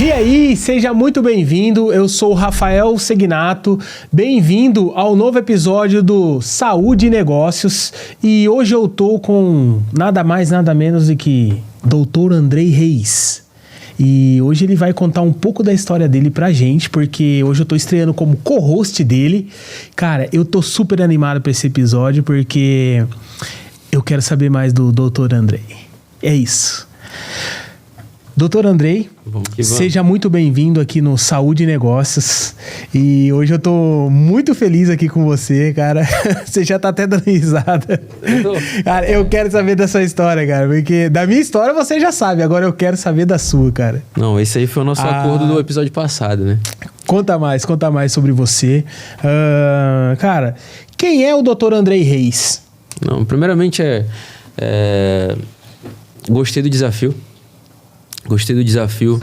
E aí, seja muito bem-vindo, eu sou o Rafael Segnato, bem-vindo ao novo episódio do Saúde e Negócios, e hoje eu tô com nada mais, nada menos do que Dr. Andrei Reis. E hoje ele vai contar um pouco da história dele pra gente, porque hoje eu tô estreando como co-host dele. Cara, eu tô super animado pra esse episódio, porque eu quero saber mais do Dr. Andrei. É isso. Dr. Andrei, seja muito bem-vindo aqui no Saúde e Negócios. E hoje eu tô muito feliz aqui com você, cara. Você já tá até dando risada. Cara, eu quero saber da sua história, cara. Porque da minha história você já sabe, agora eu quero saber da sua, cara. Não, esse aí foi o nosso acordo do episódio passado, né? Conta mais sobre você. Cara, quem é o Dr. Andrei Reis? Não, primeiramente gostei do desafio. Gostei do desafio.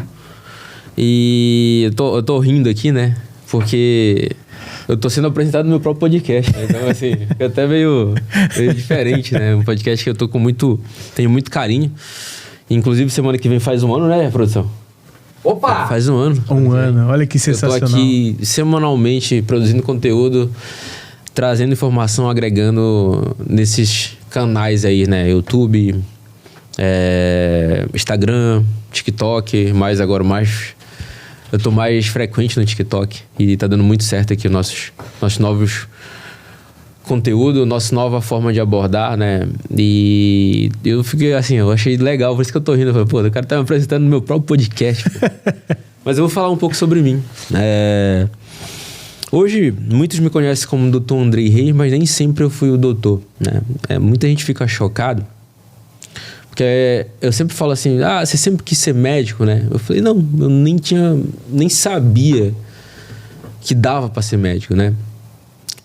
E eu tô rindo aqui, né? Porque eu tô sendo apresentado no meu próprio podcast, né? Então, assim, fica até meio diferente, né? Um podcast que eu tô tenho muito carinho. Inclusive, semana que vem faz um ano, né, produção? Opa! Faz um ano. Um ano, olha que sensacional. Eu tô aqui semanalmente produzindo conteúdo, trazendo informação, agregando nesses canais aí, né? YouTube, Instagram, TikTok, eu tô mais frequente no TikTok e tá dando muito certo aqui nossos novos conteúdos, nossa nova forma de abordar, né? E eu fiquei assim, eu achei legal, por isso que eu tô rindo. Eu falei, pô, o cara tá me apresentando no meu próprio podcast. Mas eu vou falar um pouco sobre mim. Hoje, muitos me conhecem como Dr. Andrei Reis, mas nem sempre eu fui o doutor, né? Muita gente fica chocado. Porque eu sempre falo assim, você sempre quis ser médico, né? Eu falei, não, eu nem sabia que dava para ser médico, né?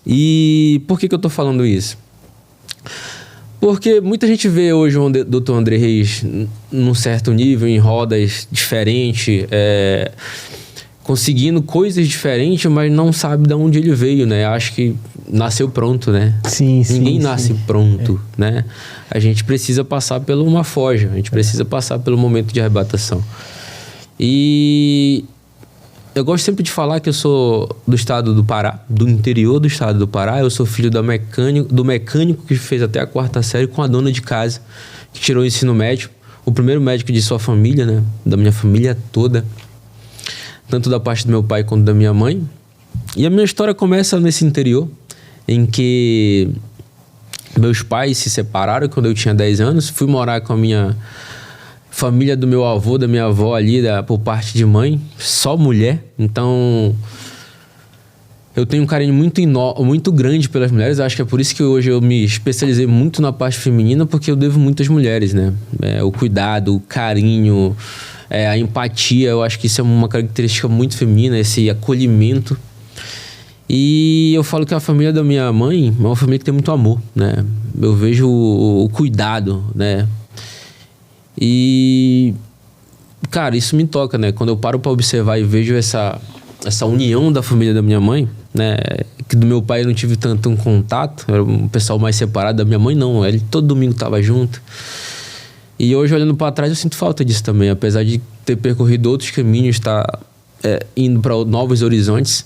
E por que eu tô falando isso? Porque muita gente vê hoje o Dr. Andrei Reis num certo nível, em rodas diferentes, conseguindo coisas diferentes, mas não sabe de onde ele veio, né? Acho que nasceu pronto, né? Sim. Ninguém nasce pronto, né? A gente precisa passar por uma forja, a gente precisa passar pelo momento de arrebatação. E eu gosto sempre de falar que eu sou do estado do Pará, do interior do estado do Pará. Eu sou filho do mecânico que fez até a 4ª série com a dona de casa, que tirou o ensino médio. O primeiro médico de sua família, né? Da minha família toda. Tanto da parte do meu pai quanto da minha mãe. E a minha história começa nesse interior, em que meus pais se separaram quando eu tinha 10 anos. Fui morar com a minha família do meu avô, da minha avó ali, por parte de mãe. Só mulher. Então, eu tenho um carinho muito grande pelas mulheres. Acho que é por isso que hoje eu me especializei muito na parte feminina, porque eu devo muito às mulheres, né? O cuidado, o carinho, a empatia. Eu acho que isso é uma característica muito feminina, esse acolhimento. E eu falo que a família da minha mãe é uma família que tem muito amor, né? Eu vejo o cuidado, né? E, cara, isso me toca, né? Quando eu paro para observar e vejo essa união da família da minha mãe, né? Que do meu pai eu não tive tanto um contato, era um pessoal mais separado. Da minha mãe não, ele todo domingo tava junto. E hoje, olhando para trás, eu sinto falta disso também. Apesar de ter percorrido outros caminhos, indo para novos horizontes,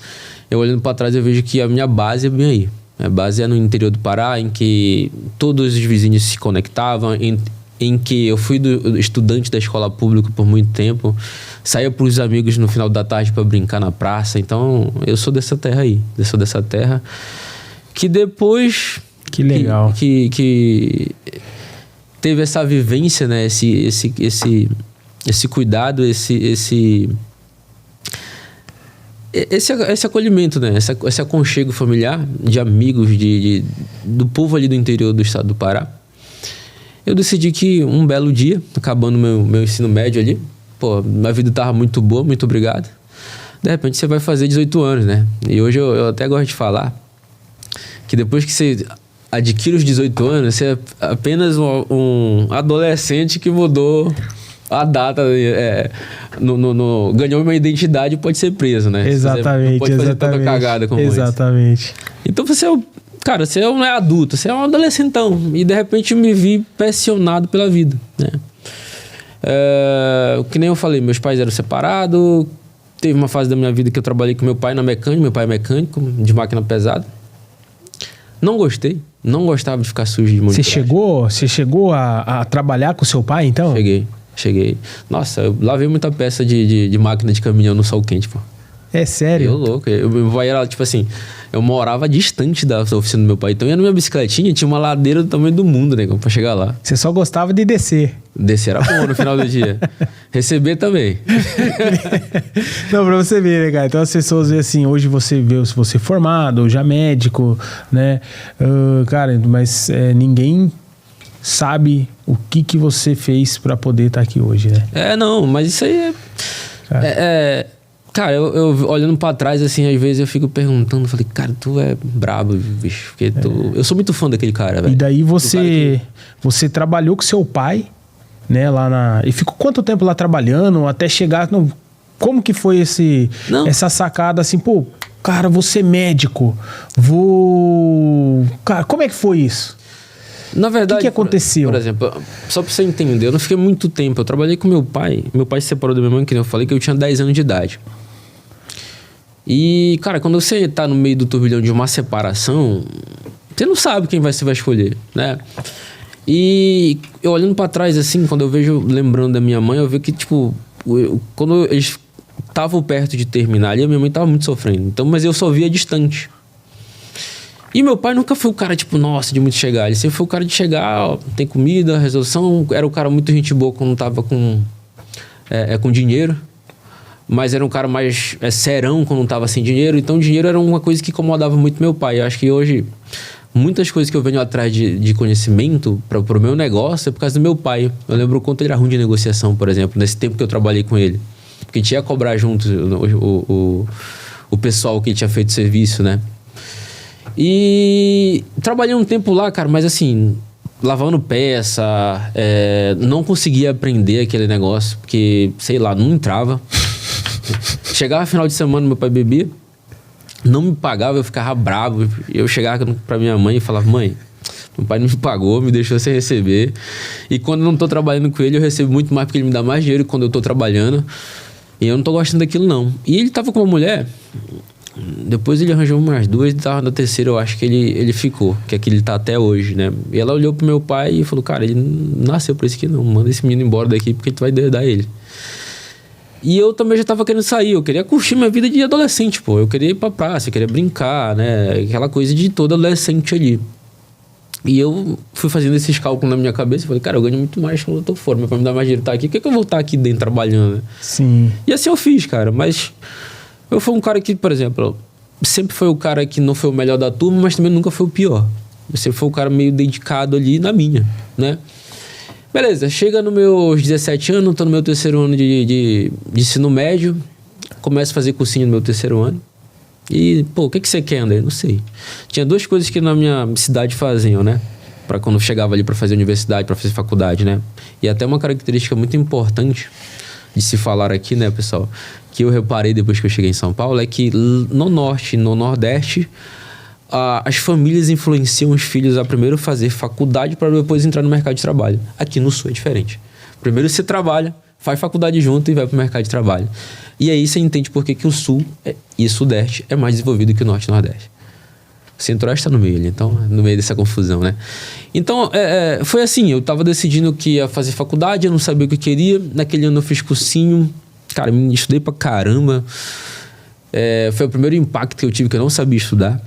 eu olhando para trás eu vejo que a minha base é bem aí. A base é no interior do Pará, em que todos os vizinhos se conectavam, em que eu fui estudante da escola pública por muito tempo, saía para os amigos no final da tarde para brincar na praça. Então, eu sou dessa terra aí. Eu sou dessa terra que depois... Que legal. Que teve essa vivência, né? Esse cuidado, esse acolhimento, né? Esse aconchego familiar de amigos, do povo ali do interior do estado do Pará. Eu decidi que um belo dia, acabando meu ensino médio ali, minha vida tava muito boa, muito obrigado. De repente você vai fazer 18 anos, né? E hoje eu até gosto de falar que depois que você adquire os 18 anos, você é apenas um adolescente que mudou a data, ganhou uma identidade e pode ser preso, né? Exatamente. Não pode fazer tanta cagada como exatamente. Antes. Então você não é adulto, você é um adolescentão. E de repente me vi pressionado pela vida, né? Que nem eu falei, meus pais eram separados. Teve uma fase da minha vida que eu trabalhei com meu pai na mecânica. Meu pai é mecânico, de máquina pesada. Não gostei. Não gostava de ficar sujo de muito. Você chegou a trabalhar com seu pai, então? Cheguei. Nossa, eu lavei muita peça de máquina de caminhão no sol quente, pô. É sério? Eu louco. Meu pai era, tipo assim, eu morava distante da oficina do meu pai. Então, eu ia na minha bicicletinha, tinha uma ladeira do tamanho do mundo, né, pra chegar lá. Você só gostava de descer. Descer era bom no final do dia. Receber também. Não, pra você ver, né, cara? Então, as pessoas veem assim, hoje você vê você formado, já médico, né? Cara, mas ninguém sabe o que você fez pra poder estar aqui hoje, né? Não, mas isso aí Cara, eu olhando pra trás, assim, às vezes eu fico perguntando, falei, cara, tu é brabo, bicho, porque eu sou muito fã daquele cara, velho. E daí você trabalhou com seu pai, né, e ficou quanto tempo lá trabalhando, até chegar, como que foi essa sacada, assim, pô, cara, vou ser médico, Cara, como é que foi isso? Na verdade, o que aconteceu? Por exemplo, só pra você entender, eu não fiquei muito tempo, eu trabalhei com meu pai se separou da minha mãe, que eu falei que eu tinha 10 anos de idade. E, cara, quando você tá no meio do turbilhão de uma separação, você não sabe quem você vai escolher, né? E eu olhando pra trás, assim, quando eu vejo, lembrando da minha mãe, eu vejo que, tipo, quando eles estavam perto de terminar ali, a minha mãe tava muito sofrendo. Então, mas eu só via distante. E meu pai nunca foi o cara, tipo, nossa, de muito chegar. Ele sempre foi o cara de chegar, ó, tem comida, resolução. Era o cara muito gente boa quando tava com dinheiro. Mas era um cara mais serão quando não tava sem dinheiro. Então, dinheiro era uma coisa que incomodava muito meu pai. Eu acho que hoje, muitas coisas que eu venho atrás de conhecimento pro meu negócio é por causa do meu pai. Eu lembro o quanto ele era ruim de negociação, por exemplo, nesse tempo que eu trabalhei com ele. Porque tinha que cobrar junto o pessoal que tinha feito serviço, né? E trabalhei um tempo lá, cara, mas assim, lavando peça, não conseguia aprender aquele negócio, porque, sei lá, não entrava. Chegava final de semana, meu pai bebia, não me pagava, eu ficava bravo. Eu chegava pra minha mãe e falava, mãe, meu pai não me pagou, me deixou sem receber. E quando eu não tô trabalhando com ele, eu recebo muito mais porque ele me dá mais dinheiro quando eu tô trabalhando. E eu não tô gostando daquilo, não. E ele tava com uma mulher, depois ele arranjou umas duas, tava na terceira, eu acho que ele ficou, que é que ele tá até hoje, né? E ela olhou pro meu pai e falou, cara, ele não nasceu pra isso aqui não, manda esse menino embora daqui porque a gente vai dar ele. E eu também já tava querendo sair, eu queria curtir minha vida de adolescente, pô. Eu queria ir pra praça, eu queria brincar, né? Aquela coisa de todo adolescente ali. E eu fui fazendo esses cálculos na minha cabeça e falei, cara, eu ganho muito mais quando eu tô fora. Meu pai me dá mais dinheiro tá aqui, por que eu vou estar aqui dentro trabalhando, né? Sim. E assim eu fiz, cara, mas eu fui um cara que, por exemplo, sempre foi o cara que não foi o melhor da turma, mas também nunca foi o pior. Eu sempre foi o cara meio dedicado ali na minha, né? Beleza, chega nos meus 17 anos, tô no meu terceiro ano de ensino médio, começo a fazer cursinho no meu terceiro ano. E, pô, o que você quer, André? Não sei. Tinha duas coisas que na minha cidade faziam, né? Pra quando eu chegava ali pra fazer universidade, pra fazer faculdade, né? E até uma característica muito importante de se falar aqui, né, pessoal? Que eu reparei depois que eu cheguei em São Paulo, é que no Norte e no Nordeste, as famílias influenciam os filhos a primeiro fazer faculdade para depois entrar no mercado de trabalho. Aqui no Sul é diferente. Primeiro você trabalha, faz faculdade junto e vai para o mercado de trabalho. E aí você entende por que o Sul e o Sudeste é mais desenvolvido que o Norte e o Nordeste. O Centro-Oeste está no meio ali, então, no meio dessa confusão, né? Então, foi assim, eu estava decidindo que ia fazer faculdade, eu não sabia o que eu queria. Naquele ano eu fiz cursinho, cara, estudei pra caramba. Foi o primeiro impacto que eu tive, que eu não sabia estudar.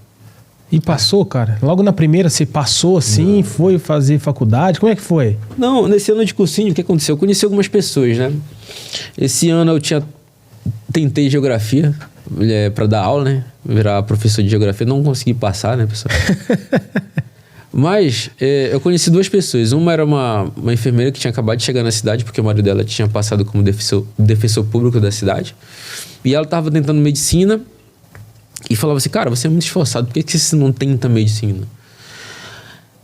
E passou, cara? Logo na primeira você passou assim, foi fazer faculdade? Como é que foi? Não, nesse ano de cursinho, o que aconteceu? Eu conheci algumas pessoas, né? Esse ano eu tentei geografia para dar aula, né? Virar professor de geografia. Não consegui passar, né, pessoal? Mas eu conheci duas pessoas. Uma era uma enfermeira que tinha acabado de chegar na cidade, porque o marido dela tinha passado como defensor público da cidade. E ela estava tentando medicina. E falava assim, cara, você é muito esforçado, por que você não tenta medicina?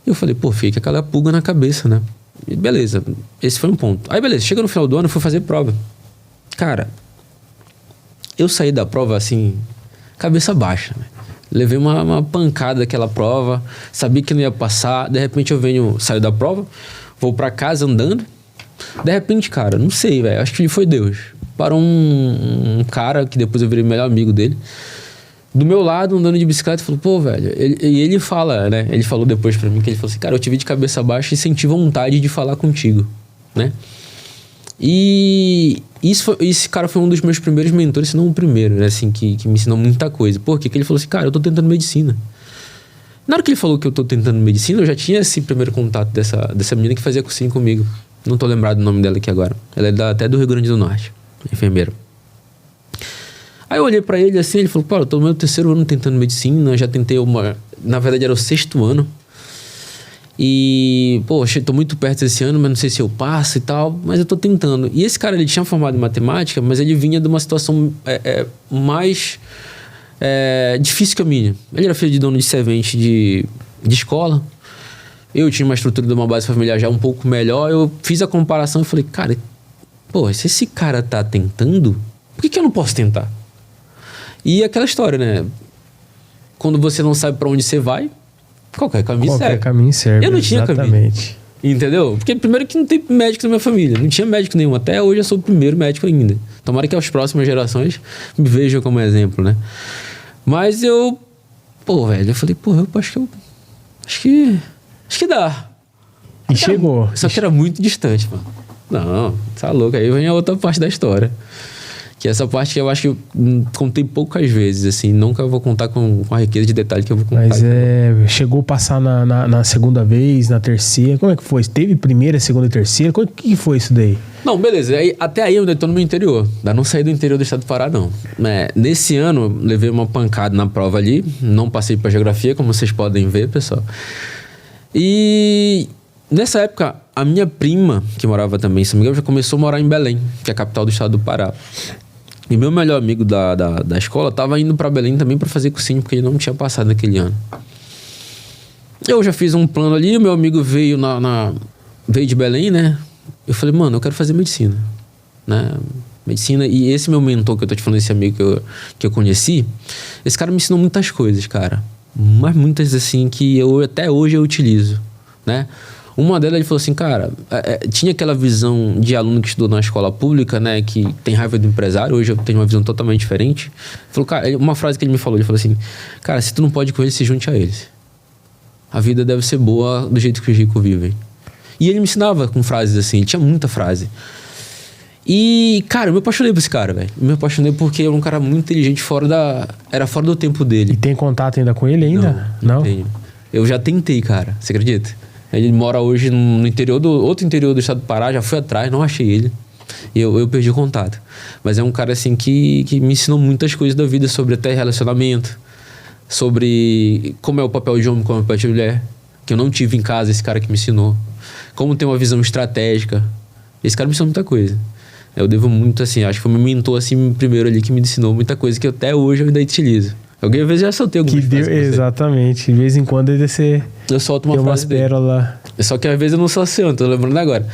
Eu falei, pô, fica aquela pulga na cabeça, né? E beleza, esse foi um ponto. Aí beleza, chega no final do ano, eu fui fazer prova. Cara, eu saí da prova assim, cabeça baixa, né? Levei uma pancada daquela prova, sabia que não ia passar, de repente saio da prova, vou pra casa andando, De repente, cara, não sei, velho, acho que foi Deus. Parou um cara que depois eu virei melhor amigo dele. Do meu lado, andando de bicicleta, falou, pô, velho... Ele fala, né? Ele falou depois pra mim, que ele falou assim, cara, eu te vi de cabeça baixa e senti vontade de falar contigo, né? E esse cara foi um dos meus primeiros mentores, se não o primeiro, né? Assim, que me ensinou muita coisa. Por quê? Porque ele falou assim, cara, eu tô tentando medicina. Na hora que ele falou que eu tô tentando medicina, eu já tinha esse primeiro contato dessa menina que fazia cursinho comigo. Não tô lembrado do nome dela aqui agora. Ela é até do Rio Grande do Norte, enfermeira. Aí eu olhei pra ele assim, ele falou, pô, eu tô no meu 3º ano tentando medicina, já tentei na verdade era o 6º ano. E, poxa, tô muito perto desse ano, mas não sei se eu passo e tal, mas eu tô tentando. E esse cara, ele tinha formado em matemática, mas ele vinha de uma situação mais difícil que a minha. Ele era filho de dono de servente de escola. Eu tinha uma estrutura de uma base familiar já um pouco melhor. Eu fiz a comparação e falei, cara, pô, se esse cara tá tentando, por que eu não posso tentar? E aquela história, né? Quando você não sabe pra onde você vai, qualquer caminho serve. Qualquer caminho serve, eu não tinha caminho. Entendeu? Porque primeiro que não tem médico na minha família. Não tinha médico nenhum. Até hoje eu sou o primeiro médico ainda. Tomara que as próximas gerações me vejam como exemplo, né? Mas eu... Pô, velho, eu falei, pô, eu acho que dá. E chegou. Só que era muito distante, mano. Não, tá louco. Aí vem a outra parte da história. Que essa parte que eu acho que eu contei poucas vezes, assim. Nunca vou contar com a riqueza de detalhe que eu vou contar. Mas chegou a passar na segunda vez, na terceira. Como é que foi? Teve primeira, segunda e terceira? O que foi isso daí? Não, beleza. Até aí eu ainda tô no meu interior. Ainda não saí do interior do estado do Pará, não. Nesse ano, eu levei uma pancada na prova ali. Não passei pra geografia, como vocês podem ver, pessoal. E nessa época, a minha prima, que morava também em São Miguel, já começou a morar em Belém, que é a capital do estado do Pará. E meu melhor amigo da escola tava indo pra Belém também pra fazer cursinho, porque ele não tinha passado naquele ano. Eu já fiz um plano ali, meu amigo veio veio de Belém, né? Eu falei, mano, eu quero fazer medicina, né? Medicina, e esse meu mentor que eu tô te falando, esse amigo que eu conheci, esse cara me ensinou muitas coisas, cara. Mas muitas, assim, que até hoje eu utilizo, né? Uma delas, ele falou assim, cara, tinha aquela visão de aluno que estudou na escola pública, né, que tem raiva do empresário. Hoje eu tenho uma visão totalmente diferente. Ele falou, cara, uma frase que ele me falou, ele falou assim, cara, se tu não pode com eles, se junte a eles. A vida deve ser boa do jeito que os ricos vivem. E ele me ensinava com frases assim, ele tinha muita frase. E, cara, eu me apaixonei por esse cara, velho. Eu me apaixonei porque era um cara muito inteligente, era fora do tempo dele. E tem contato ainda com ele ainda? Não tenho. Eu já tentei, cara, você acredita? Ele mora hoje no outro interior do estado do Pará, já fui atrás, não achei ele. E eu perdi o contato. Mas é um cara, assim, que me ensinou muitas coisas da vida, sobre até relacionamento, sobre como é o papel de homem, como é o papel de mulher, que eu não tive em casa, esse cara que me ensinou. Como ter uma visão estratégica. Esse cara me ensinou muita coisa. Eu devo muito, assim, acho que foi meu mentor, assim, primeiro ali, que me ensinou muita coisa que até hoje eu ainda utilizo. Algumas vezes já soltei algumas frases. Exatamente. De vez em quando eu solto uma frase pérola. Só que às vezes eu não sou assim, tô lembrando agora.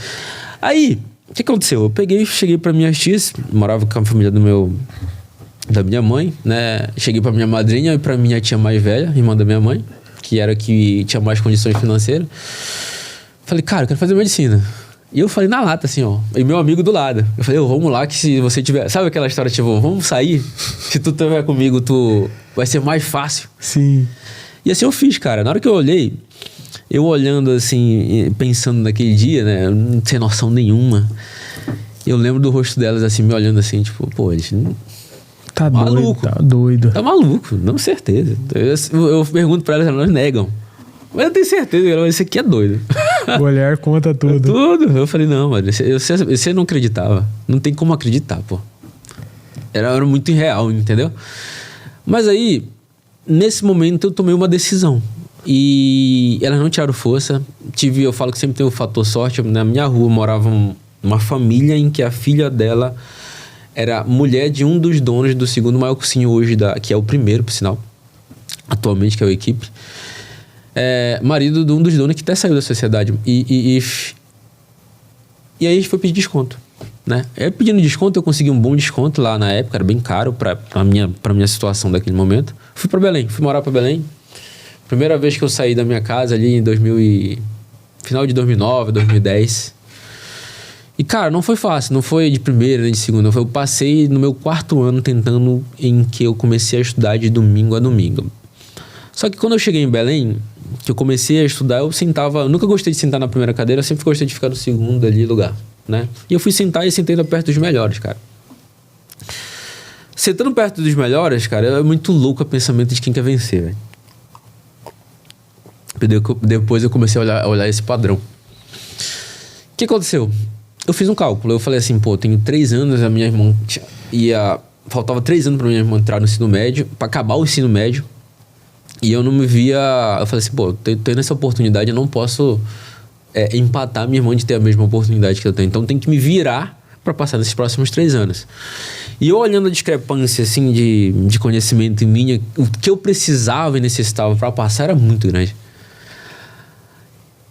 Aí, o que aconteceu? Eu cheguei pra minhas tias, morava com a família da minha mãe, né? Cheguei pra minha madrinha e pra minha tia mais velha, irmã da minha mãe, que era que tinha mais condições financeiras. Falei, cara, eu quero fazer medicina. E eu falei na lata, assim, ó. E meu amigo do lado. Eu falei, vamos lá, que se você tiver... Sabe aquela história, tipo, vamos sair? Se tu estiver comigo, vai ser mais fácil. Sim. E assim eu fiz, cara. Na hora que eu olhei, eu olhando assim, pensando naquele dia, né? Não sem noção nenhuma. Eu lembro do rosto delas, assim, me olhando assim, tipo, pô, eles... Tá maluco. Tá doido. Tá maluco, não, certeza. Eu pergunto pra elas, elas negam. Mas eu tenho certeza, esse aqui é doido. O olhar conta tudo. Tudo. Eu falei, não, mano, você não acreditava. Não tem como acreditar, pô. Era muito irreal, entendeu? Mas aí, nesse momento, eu tomei uma decisão. E elas não tiraram força. Eu falo que sempre tem o fator sorte. Na minha rua morava uma família em que a filha dela era mulher de um dos donos do segundo maior cursinho hoje, que é o primeiro, por sinal, atualmente, que é o Equipe. Marido de um dos donos que até saiu da sociedade. E aí a gente foi pedir desconto, né? Pedindo desconto, eu consegui um bom desconto lá na época, era bem caro pra minha situação daquele momento. Fui pra Belém, fui morar pra Belém. Primeira vez que eu saí da minha casa ali em final de 2009, 2010. E, cara, não foi fácil, não foi de primeira nem de segunda. Eu passei no meu 4º ano tentando, em que eu comecei a estudar de domingo a domingo. Só que quando eu cheguei em Belém, que eu comecei a estudar, eu sentava... Eu nunca gostei de sentar na primeira cadeira, eu sempre gostei de ficar no segundo ali lugar, né? E eu fui sentar e sentei perto dos melhores, cara. Sentando perto dos melhores, cara, é muito louco o pensamento de quem quer vencer, velho. Depois eu comecei a olhar esse padrão. O que aconteceu? Eu fiz um cálculo. Eu falei assim, pô, tenho 3 anos, a minha irmã faltava 3 anos pra minha irmã entrar no ensino médio, pra acabar o ensino médio. E eu não me via... Eu falei assim, pô, tendo essa oportunidade, eu não posso empatar minha irmã de ter a mesma oportunidade que eu tenho. Então tem que me virar pra passar nesses próximos 3 anos. E eu olhando a discrepância, assim, de conhecimento em minha, o que eu precisava e necessitava pra passar era muito grande.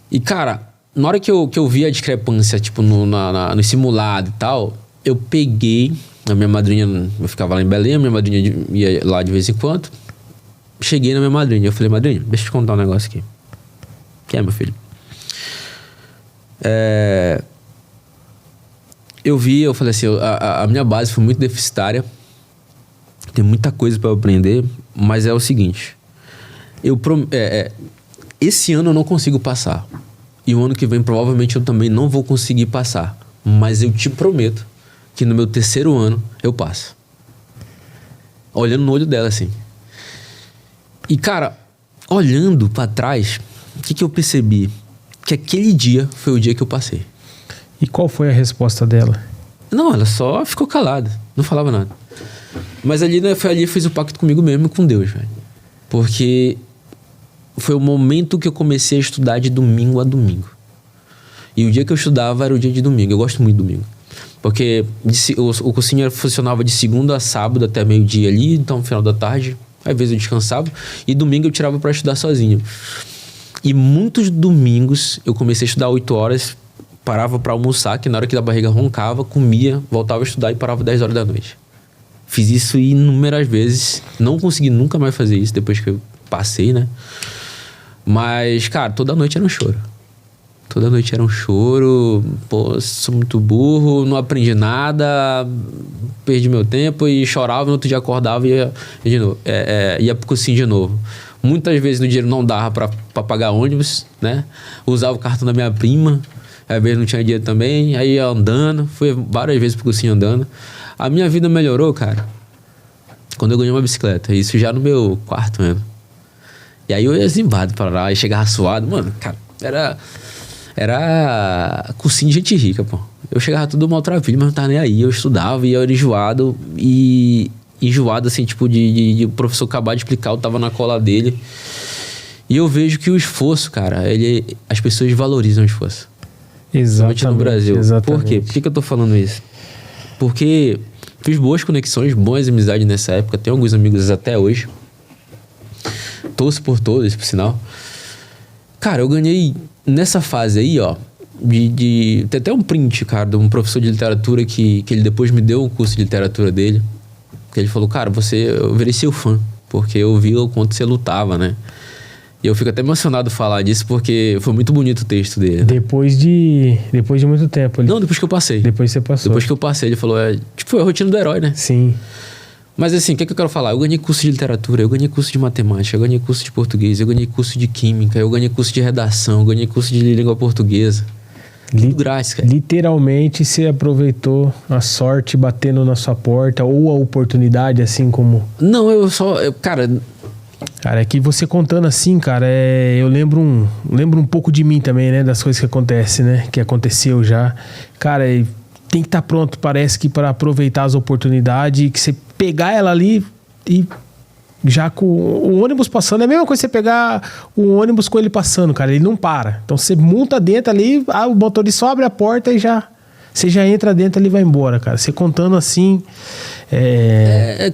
E, cara, na hora que eu vi a discrepância, tipo, no simulado e tal, eu peguei... A minha madrinha... Eu ficava lá em Belém, a minha madrinha ia lá de vez em quando. Cheguei na minha madrinha. Eu falei, madrinha, deixa eu te contar um negócio aqui. Que é, meu filho? Eu falei assim, a minha base foi muito deficitária. Tem muita coisa pra eu aprender, mas é o seguinte. Esse ano eu não consigo passar. E o ano que vem provavelmente eu também não vou conseguir passar. Mas eu te prometo que no meu 3º ano eu passo. Olhando no olho dela assim. E, cara, olhando pra trás, o que eu percebi? Que aquele dia foi o dia que eu passei. E qual foi a resposta dela? Não, ela só ficou calada. Não falava nada. Mas ali eu fiz o pacto comigo mesmo e com Deus, velho. Porque foi o momento que eu comecei a estudar de domingo a domingo. E o dia que eu estudava era o dia de domingo. Eu gosto muito de domingo. Porque o cursinho funcionava de segunda a sábado até meio-dia ali. Então, no final da tarde, às vezes eu descansava. E domingo eu tirava pra estudar sozinho. E muitos domingos eu comecei a estudar 8 horas. Parava pra almoçar, que na hora que a barriga roncava, comia, voltava a estudar e parava 10 horas da noite. Fiz isso inúmeras vezes. Não consegui nunca mais fazer isso depois que eu passei, né? Mas, cara, toda noite era um choro. Toda noite era um choro. Pô, sou muito burro, não aprendi nada, perdi meu tempo e chorava. No outro dia acordava e ia de novo. Ia pro cursinho de novo. Muitas vezes no dinheiro não dava pra pagar ônibus, né? Usava o cartão da minha prima. Às vezes não tinha dinheiro também. Aí ia andando. Fui várias vezes pro cursinho andando. A minha vida melhorou, cara, quando eu ganhei uma bicicleta. Isso já no meu 4º ano. E aí eu ia zimbado pra lá e chegava suado. Mano, cara, era cursinho de gente rica, pô. Eu chegava tudo maltrapido, mas não tava nem aí. Eu estudava e eu era enjoado. E enjoado, assim, tipo, de o professor acabar de explicar, eu tava na cola dele. E eu vejo que o esforço, cara, as pessoas valorizam o esforço. Exatamente. No Brasil. Exatamente. Por quê? Por que eu tô falando isso? Porque fiz boas conexões, boas amizades nessa época. Tenho alguns amigos até hoje. Torço por todos, por sinal. Cara, eu ganhei nessa fase aí, ó. Tem até um print, cara, de um professor de literatura que ele depois me deu o curso de literatura dele. Que ele falou, cara, eu virei seu fã. Porque eu vi o quanto você lutava, né? E eu fico até emocionado falar disso porque foi muito bonito o texto dele. Né? Depois de muito tempo. Não, depois que eu passei. Depois você passou. Depois que eu passei, ele falou, foi a rotina do herói, né? Sim. Mas assim, o que eu quero falar? Eu ganhei curso de literatura, eu ganhei curso de matemática, eu ganhei curso de português, eu ganhei curso de química, eu ganhei curso de redação, eu ganhei curso de língua portuguesa. Tudo grátis, cara. Literalmente você aproveitou a sorte batendo na sua porta ou a oportunidade, assim como... Não, cara... Cara, é que você contando assim, cara, eu lembro um pouco de mim também, né? Das coisas que acontecem, né? Que aconteceu já. Cara, tem que estar pronto, parece que para aproveitar as oportunidades, que você pegar ela ali e já com o ônibus passando, é a mesma coisa que você pegar o ônibus com ele passando, cara, ele não para. Então você monta dentro ali, o motorista abre a porta e você já entra dentro ali e vai embora, cara. Você contando assim...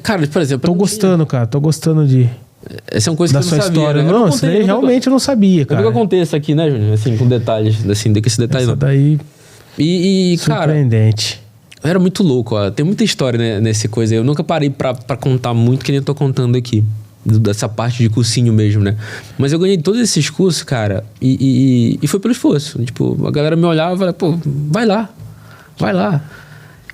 cara, por exemplo... Tô gostando, cara, tô gostando de... Essa é uma coisa da que eu não sua sabia, história. né? Não, isso daí realmente eu não sabia, cara. Eu nunca contei isso aqui, né, Júnior? Assim, com detalhes, assim, desse detalhe essa não. Daí... Cara... surpreendente. Era muito louco, ó. Tem muita história, né, nessa coisa aí. Eu nunca parei pra contar muito, que nem eu tô contando aqui. Dessa parte de cursinho mesmo, né? Mas eu ganhei todos esses cursos, cara, e foi pelo esforço. Tipo, a galera me olhava e falava, pô, vai lá. Vai lá.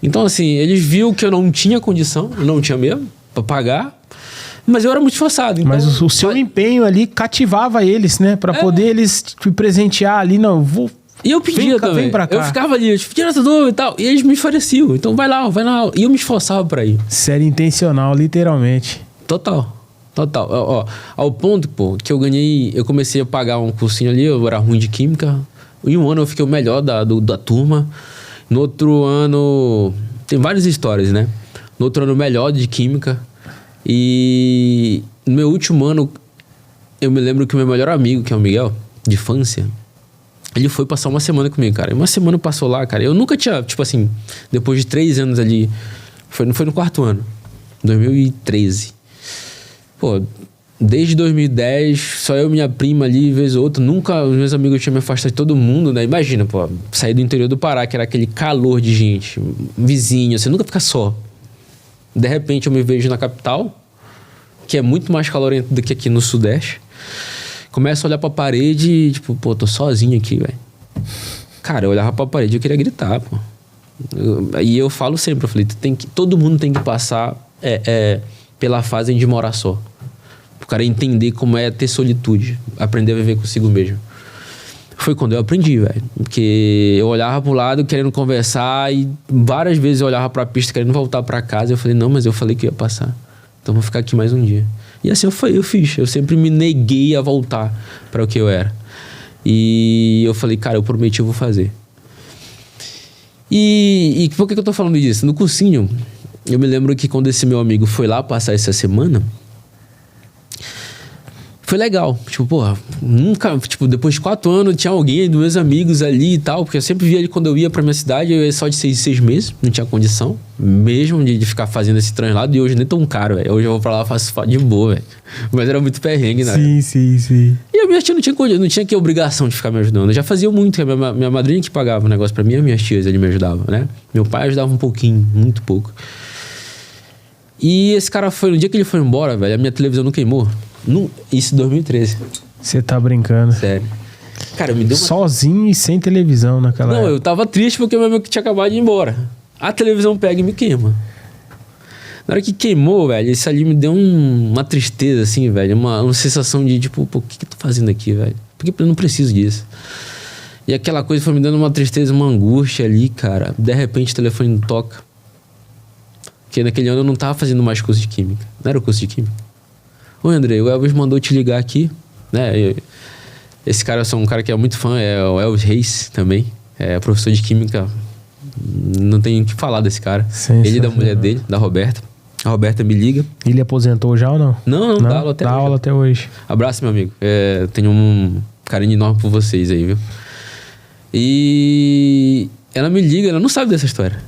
Então, assim, eles viram que eu não tinha condição, eu não tinha mesmo pra pagar, mas eu era muito esforçado. Então, mas o seu empenho ali cativava eles, né? Pra poder eles te presentear ali, não, vou... E eu pedia também. Vem pra cá. Eu ficava ali, diretor e tal, e eles me ofereciam. Então, vai lá. E eu me esforçava pra ir. Série intencional, literalmente. Total. Ó, ao ponto, pô, que eu comecei a pagar um cursinho ali, eu era ruim de química. Em um ano eu fiquei o melhor da turma. No outro ano, tem várias histórias, né? No outro ano, melhor de química. E no meu último ano, eu me lembro que o meu melhor amigo, que é o Miguel, de infância, ele foi passar uma semana comigo, cara. E uma semana passou lá, cara. Eu nunca tinha, tipo assim, depois de 3 anos ali, foi no 4º ano, 2013. Pô, desde 2010, só eu e minha prima ali, vez ou outra. Nunca os meus amigos tinham me afastado de todo mundo, né? Imagina, pô, sair do interior do Pará, que era aquele calor de gente, vizinho, você nunca fica só. De repente eu me vejo na capital, que é muito mais calorento do que aqui no Sudeste. Começo a olhar pra parede e, tipo, pô, tô sozinho aqui, velho. Cara, eu olhava pra parede e eu queria gritar, pô. E eu falo sempre, eu falei, todo mundo tem que passar pela fase de morar só. O cara entender como é ter solitude, aprender a viver consigo mesmo. Foi quando eu aprendi, velho. Porque eu olhava pro lado querendo conversar e várias vezes eu olhava pra pista querendo voltar pra casa. Eu falei, não, mas eu falei que ia passar. Então vou ficar aqui mais um dia. E assim eu fiz. Eu sempre me neguei a voltar pra o que eu era. E eu falei, cara, eu prometi, eu vou fazer. E por que eu tô falando disso? No cursinho, eu me lembro que quando esse meu amigo foi lá passar essa semana, foi legal. Tipo, porra, nunca... Tipo, depois de 4 anos, tinha alguém dos meus amigos ali e tal. Porque eu sempre via ele quando eu ia pra minha cidade. Eu ia só de 6 meses. Não tinha condição. Mesmo de ficar fazendo esse translado. E hoje nem tão caro, velho. Hoje eu vou pra lá e faço de boa, velho. Mas era muito perrengue, né? Sim. E a minha tia não tinha que obrigação de ficar me ajudando. Eu já fazia muito. Minha madrinha que pagava o negócio pra mim. E minhas tias, ele me ajudavam, né? Meu pai ajudava um pouquinho. Muito pouco. E esse cara foi... No dia que ele foi embora, velho, a minha televisão não queimou. Isso em 2013. Você tá brincando. Sério. Cara, me deu uma... Sozinho e sem televisão naquela época. eu tava triste porque meu amigo tinha acabado de ir embora. A televisão pega e me queima. Na hora que queimou, velho, isso ali me deu uma tristeza, assim, velho. Uma sensação de, tipo, pô, o que eu tô fazendo aqui, velho? Porque eu não preciso disso. E aquela coisa foi me dando uma tristeza, uma angústia ali, cara. De repente o telefone não toca. Porque naquele ano eu não tava fazendo mais curso de química. Não era o curso de química. Oi, André, o Elvis mandou te ligar aqui, né? Esse cara, eu sou um cara que é muito fã, é o Elvis Reis também. É professor de química. Não tenho o que falar desse cara. Ele e da mulher dele, da Roberta. A Roberta me liga. Ele aposentou já ou não? Não, dá aula até hoje. Dá aula até hoje. Abraço, meu amigo. Tenho um carinho enorme por vocês aí, viu? E ela me liga, ela não sabe dessa história.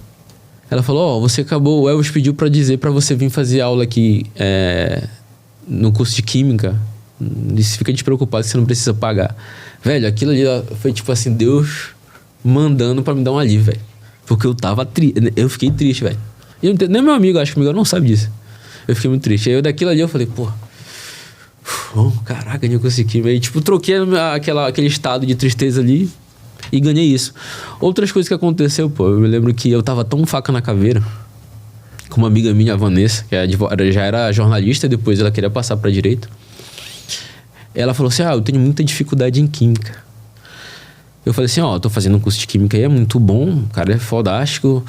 Ela falou, você acabou, o Elvis pediu pra dizer pra você vir fazer aula aqui no curso de química. Isso, fica despreocupado que você não precisa pagar. Velho, aquilo ali foi tipo assim, Deus mandando pra me dar um alívio, velho. Porque eu tava eu fiquei triste, velho. E nem meu amigo, acho que o Miguel não sabe disso. Eu fiquei muito triste. Aí daquilo ali eu falei, pô, caraca, eu consegui. Aí tipo, troquei aquele estado de tristeza ali e ganhei isso. Outras coisas que aconteceu, pô, eu me lembro que eu tava tão faca na caveira com uma amiga minha, a Vanessa, que já era jornalista, depois ela queria passar pra direito. Ela falou assim, eu tenho muita dificuldade em química. Eu falei assim, tô fazendo um curso de química aí, é muito bom, o cara é fodástico.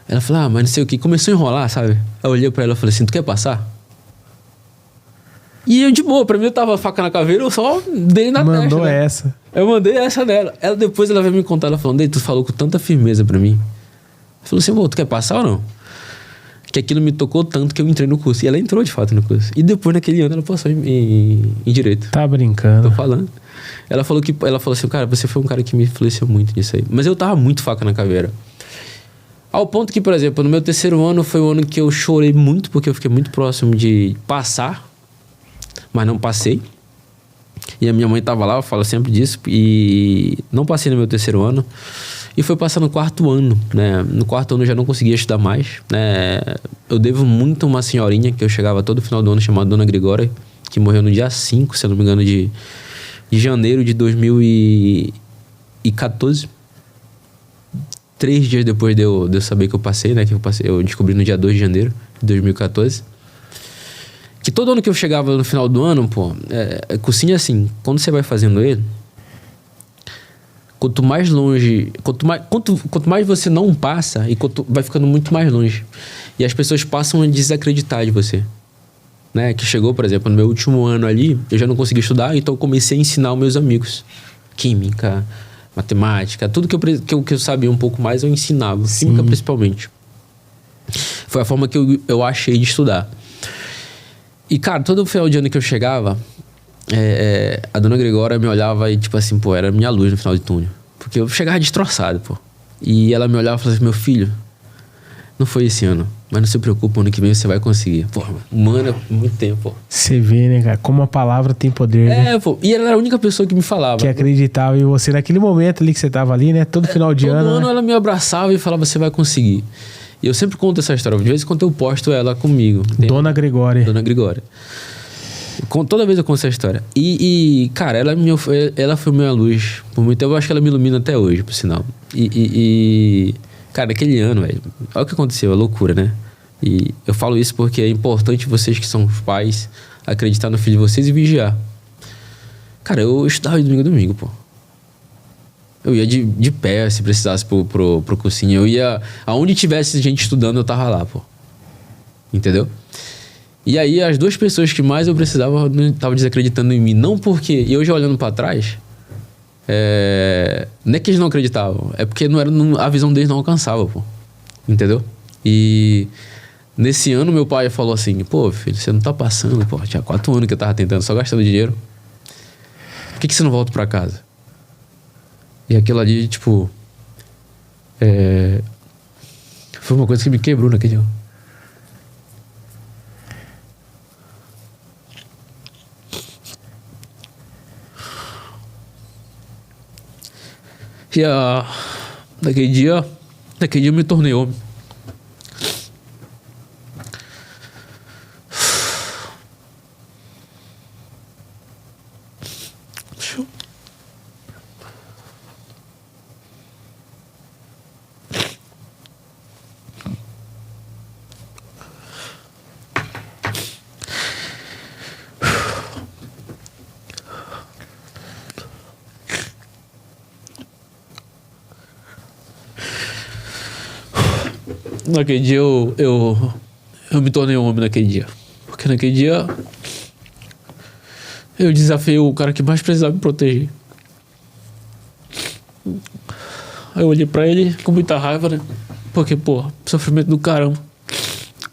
Ela falou, mas não sei o que, começou a enrolar, sabe? Eu olhei pra ela e falei assim, tu quer passar? E eu de boa, pra mim eu tava faca na caveira, eu só dei na testa. Mandou né? essa. Eu mandei essa nela. Depois ela veio me contar, ela falou, Andrei, tu falou com tanta firmeza pra mim. Eu falei assim, tu quer passar ou não? Que aquilo me tocou tanto que eu entrei no curso. E ela entrou de fato no curso. E depois, naquele ano, ela passou em direito. Tá brincando. Tô falando. Ela falou assim, cara, você foi um cara que me influenciou muito nisso aí. Mas eu tava muito faca na caveira. Ao ponto que, por exemplo, no meu 3º ano foi o ano que eu chorei muito, porque eu fiquei muito próximo de passar, mas não passei. E a minha mãe tava lá, eu falo sempre disso, e não passei no meu 3º ano. E foi passar no 4º ano, né? No 4º ano eu já não conseguia estudar mais, né? Eu devo muito a uma senhorinha que eu chegava todo final do ano, chamada Dona Gregória, que morreu no dia 5, se eu não me engano, de janeiro de 2014. 3 dias depois de eu saber que eu passei, né? Eu descobri no dia 2 de janeiro de 2014. Que todo ano que eu chegava no final do ano, pô... cursinho é assim, quando você vai fazendo ele... Quanto mais longe... Quanto mais você não passa, e vai ficando muito mais longe. E as pessoas passam a desacreditar de você. Né? Que chegou, por exemplo, no meu último ano ali, eu já não consegui estudar, então eu comecei a ensinar aos meus amigos. Química, matemática, tudo que eu sabia um pouco mais, eu ensinava. Sim. Química, principalmente. Foi a forma que eu achei de estudar. E, cara, todo final de ano que eu chegava... a dona Gregória me olhava e, tipo assim, pô, era minha luz no final de túnel. Porque eu chegava destroçado, pô. E ela me olhava e falava assim, meu filho, não foi esse ano, mas não se preocupa, ano que vem você vai conseguir. Pô, mano, muito tempo, pô. Você vê, né, cara, como a palavra tem poder, né? Pô, e ela era a única pessoa que me falava. Que acreditava em você naquele momento ali que você tava ali, né? Todo final de ano. Todo ano né? Ela me abraçava e falava, você vai conseguir. E eu sempre conto essa história, de vez em quando eu posto ela comigo. Dona Gregória. Toda vez eu conto essa história. E cara, ela foi minha luz por muito tempo. Eu acho que ela me ilumina até hoje, por sinal. Cara, naquele ano, velho, olha o que aconteceu, a loucura, né? E eu falo isso porque é importante vocês que são os pais acreditar no filho de vocês e vigiar. Cara, eu estudava de domingo a domingo, pô. Eu ia de pé, se precisasse pro cursinho. Eu ia... Aonde tivesse gente estudando, eu tava lá, pô. Entendeu? E aí, as 2 pessoas que mais eu precisava estavam desacreditando em mim. Não porque... E hoje, olhando pra trás... Não é que eles não acreditavam. É porque a visão deles não alcançava, pô. Entendeu? E... Nesse ano, meu pai falou assim... Pô, filho, você não tá passando, pô. Tinha 4 anos que eu tava tentando, só gastando dinheiro. Por que você não volta pra casa? E aquilo ali, tipo... Foi uma coisa que me quebrou naquele ano. E naquele dia eu me tornei homem. Naquele dia eu me tornei um homem naquele dia. Porque naquele dia eu desafiei o cara que mais precisava me proteger. Aí eu olhei pra ele com muita raiva, né? Porque, pô, sofrimento do caramba.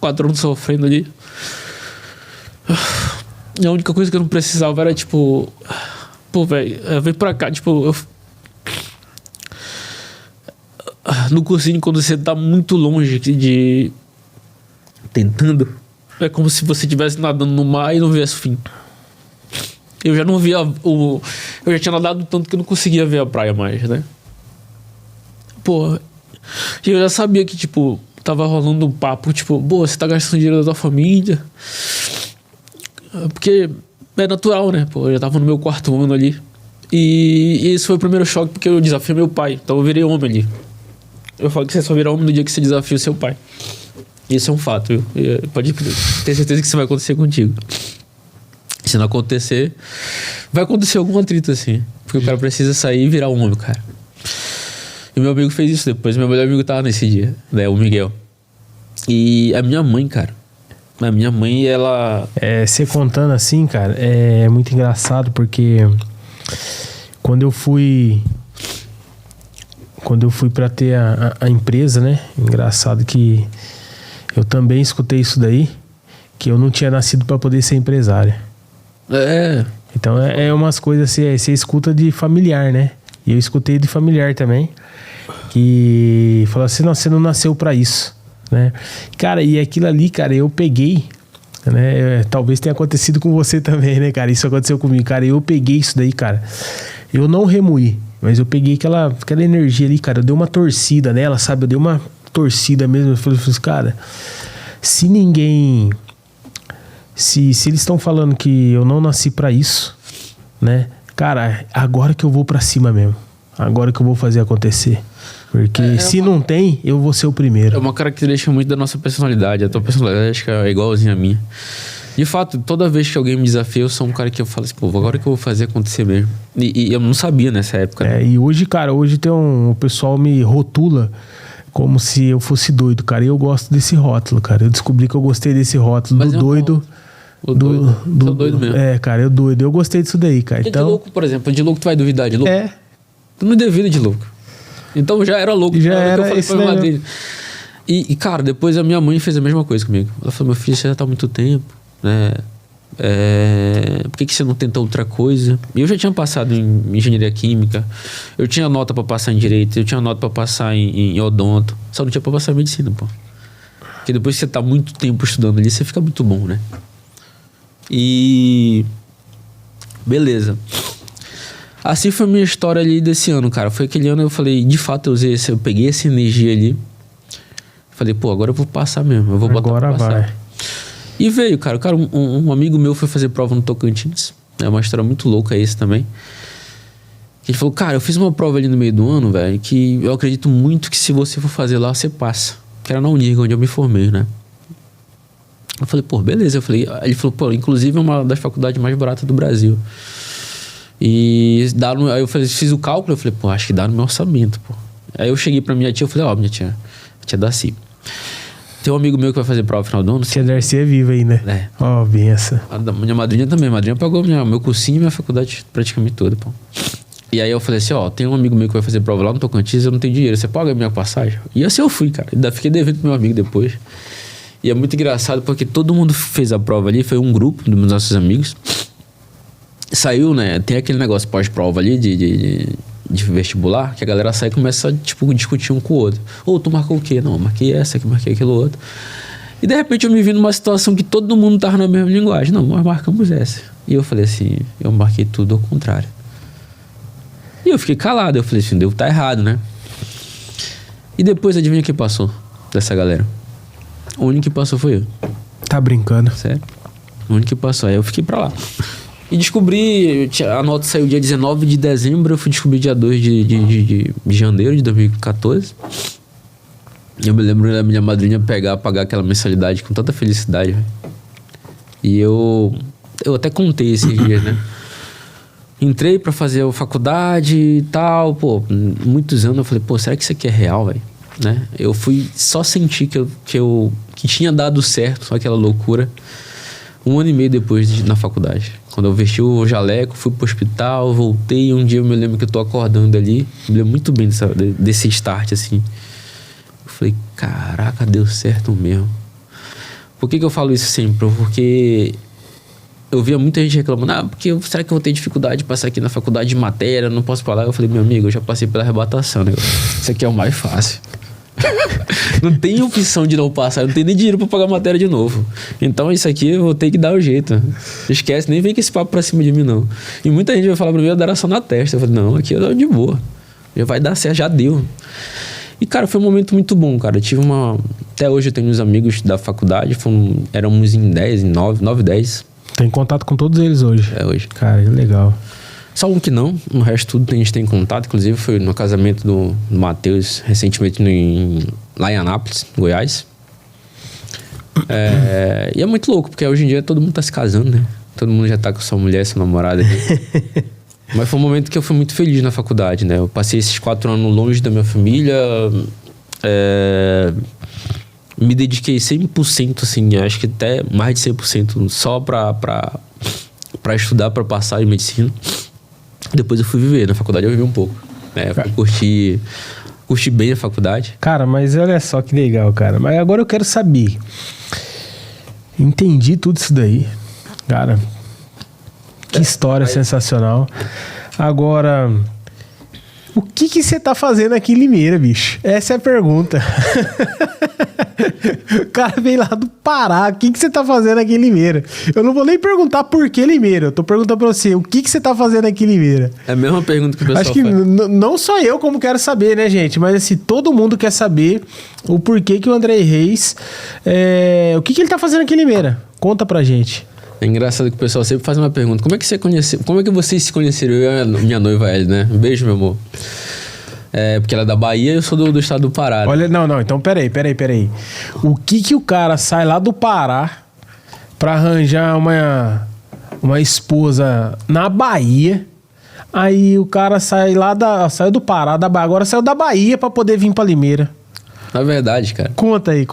4 anos sofrendo ali. E a única coisa que eu não precisava era, tipo... Pô, velho, vem pra cá, tipo... No cursinho, quando você tá muito longe de... Tentando. É como se você estivesse nadando no mar e não viesse o fim. Eu já não via eu já tinha nadado tanto que eu não conseguia ver a praia mais, né? Pô... E eu já sabia que, tipo... Tava rolando um papo, tipo... Pô, você tá gastando dinheiro da tua família... Porque... É natural, né? Pô, eu já tava no meu 4º ano ali. E esse foi o primeiro choque, porque eu desafiei meu pai. Então eu virei homem ali. Eu falo que você só vira homem no dia que você desafia o seu pai. Isso é um fato, viu? Pode ter certeza que isso vai acontecer contigo. Se não acontecer, vai acontecer algum atrito assim. Porque o cara precisa sair e virar um homem, cara. E meu amigo fez isso depois. Meu melhor amigo tava nesse dia, né? O Miguel. E a minha mãe, cara. A minha mãe, ela... Você contando assim, cara, é muito engraçado porque... Quando eu fui pra ter a empresa, né? Engraçado que eu também escutei isso daí, que eu não tinha nascido pra poder ser empresário. Então é umas coisas assim, você escuta de familiar, né? E eu escutei de familiar também, que falou assim, não, você não nasceu pra isso, né? Cara, e aquilo ali, cara, eu peguei, né? Talvez tenha acontecido com você também, né, cara? Isso aconteceu comigo, cara. Eu peguei isso daí, cara. Eu não remoí, mas eu peguei aquela energia ali, cara. Eu dei uma torcida nela, sabe? Eu dei uma torcida mesmo. Eu falei, cara, se ninguém... Se eles estão falando que eu não nasci pra isso, né? Cara, agora que eu vou pra cima mesmo. agora que eu vou fazer acontecer. Porque se não tem, eu vou ser o primeiro. É uma característica muito da nossa personalidade. A tua personalidade acho que é igualzinha a minha. De fato, toda vez que alguém me desafia, eu sou um cara que eu falo assim, pô, agora que eu vou fazer acontecer mesmo. E eu não sabia nessa época. Né? E hoje, cara, tem o pessoal me rotula como se eu fosse doido, cara. E eu gosto desse rótulo, cara. Eu descobri que eu gostei desse rótulo. Mas do doido. O doido. Sou doido mesmo. Cara, eu doido. Eu gostei disso daí, cara. Então, de louco, por exemplo. De louco tu vai duvidar de louco? É. Tu não duvida de louco. Então já era louco. Já era que eu falei pra Madrid. E, cara, depois a minha mãe fez a mesma coisa comigo. Ela falou, meu filho, você já tá há muito tempo, né? Por que você não tenta outra coisa? E eu já tinha passado em engenharia química, eu tinha nota pra passar em direito, eu tinha nota pra passar em odonto, só não tinha pra passar em medicina, pô. Porque depois que você tá muito tempo estudando ali, você fica muito bom, né? E... beleza. Assim foi a minha história ali desse ano, cara. Foi aquele ano eu falei, de fato eu peguei essa energia ali. Falei, pô, agora eu vou passar mesmo, eu vou botar pra passar. Agora vai. E veio, cara. Um amigo meu foi fazer prova no Tocantins. É uma história muito louca esse também. Ele falou, cara, eu fiz uma prova ali no meio do ano, velho, que eu acredito muito que se você for fazer lá, você passa. Que era na Unirga, onde eu me formei, né? Eu falei, pô, beleza. Ele falou, pô, inclusive é uma das faculdades mais baratas do Brasil. E aí eu fiz o cálculo, eu falei, pô, acho que dá no meu orçamento, pô. Aí eu cheguei pra minha tia, eu falei, ó, minha tia Daci. Tem um amigo meu que vai fazer prova no final do ano. Tia Darcy é viva aí, né? É. Ó, benção. A minha madrinha também. A madrinha pagou meu cursinho e minha faculdade praticamente toda, pô. E aí eu falei assim, ó, tem um amigo meu que vai fazer prova lá no Tocantins, eu não tenho dinheiro, você paga a minha passagem? E assim eu fui, cara. Ainda fiquei devendo pro meu amigo depois. E é muito engraçado porque todo mundo fez a prova ali, foi um grupo dos nossos amigos. Saiu, né? Tem aquele negócio pós-prova ali de vestibular, que a galera sai e começa a, tipo, discutir um com o outro. Ou tu marcou o quê? Não, marquei essa aqui, marquei aquilo outro. E de repente eu me vi numa situação que todo mundo tava na mesma linguagem. Não, nós marcamos essa. E eu falei assim, eu marquei tudo ao contrário. E eu fiquei calado, eu falei assim, devo estar errado, né? E depois, adivinha quem passou dessa galera? O único que passou foi eu. Tá brincando? Sério? O único que passou. Aí eu fiquei pra lá. E descobri, a nota saiu dia 19 de dezembro, eu fui descobrir dia 2 de janeiro de 2014. Eu me lembro da minha madrinha pagar aquela mensalidade com tanta felicidade, véio. E eu até contei esses dias, né? Entrei pra fazer a faculdade e tal, pô, muitos anos eu falei, pô, será que isso aqui é real, velho? Né? Eu fui só sentir que tinha dado certo aquela loucura 1 ano e meio depois na faculdade. Quando eu vesti o jaleco, fui pro hospital, voltei. Um dia eu me lembro que eu tô acordando ali. Me lembro muito bem desse start, assim. Eu falei, caraca, deu certo mesmo. Por que eu falo isso sempre? Porque eu via muita gente reclamando, porque será que eu vou ter dificuldade de passar aqui na faculdade de matéria? Não posso falar. Eu falei, meu amigo, eu já passei pela arrebatação, né? Isso aqui é o mais fácil. Não tem opção de não passar, não tem nem dinheiro pra pagar matéria de novo. Então isso aqui eu vou ter que dar o jeito. Esquece, nem vem com esse papo pra cima de mim, não. E muita gente vai falar pra mim, eu dar só na testa. Eu falei, não, aqui eu dou de boa. Já vai dar certo, já deu. E, cara, foi um momento muito bom, cara. Eu tive até hoje eu tenho uns amigos da faculdade, éramos em 9, 10. Tem contato com todos eles hoje? É, hoje. Cara, que legal. Só um que não, o resto tudo a gente tem contato. Inclusive foi no casamento do Matheus recentemente lá em Anápolis, Goiás. E é muito louco, porque hoje em dia todo mundo tá se casando, né? Todo mundo já tá com sua mulher, sua namorada. Mas foi um momento que eu fui muito feliz na faculdade, né? Eu passei esses 4 anos longe da minha família. Me dediquei 100%, assim, acho que até mais de 100% só pra estudar, pra passar em medicina. Depois eu fui viver. Na faculdade eu vivi um pouco. Né? Curti bem a faculdade. Cara, mas olha só que legal, cara. Mas agora eu quero saber. Entendi tudo isso daí. Cara, que história sensacional. Agora, o que você tá fazendo aqui em Limeira, bicho? Essa é a pergunta. O cara veio lá do Pará. O que você tá fazendo aqui em Limeira? Eu não vou nem perguntar por que Limeira. Eu tô perguntando pra você, o que você tá fazendo aqui em Limeira? É a mesma pergunta que o pessoal faz. Acho que não só eu como quero saber, né, gente? Mas assim, todo mundo quer saber o porquê que o Andrei Reis... o que ele tá fazendo aqui em Limeira? Conta pra gente. É engraçado que o pessoal sempre faz uma pergunta. Como é que vocês se conheceram? Eu e a minha noiva, Ellie, né? Um beijo, meu amor. Porque ela é da Bahia e eu sou do estado do Pará. Né? Olha, não. Então, peraí. O que o cara sai lá do Pará pra arranjar uma esposa na Bahia? Aí o cara saiu do Pará, agora saiu da Bahia pra poder vir pra Limeira. Na verdade, cara. Conta aí.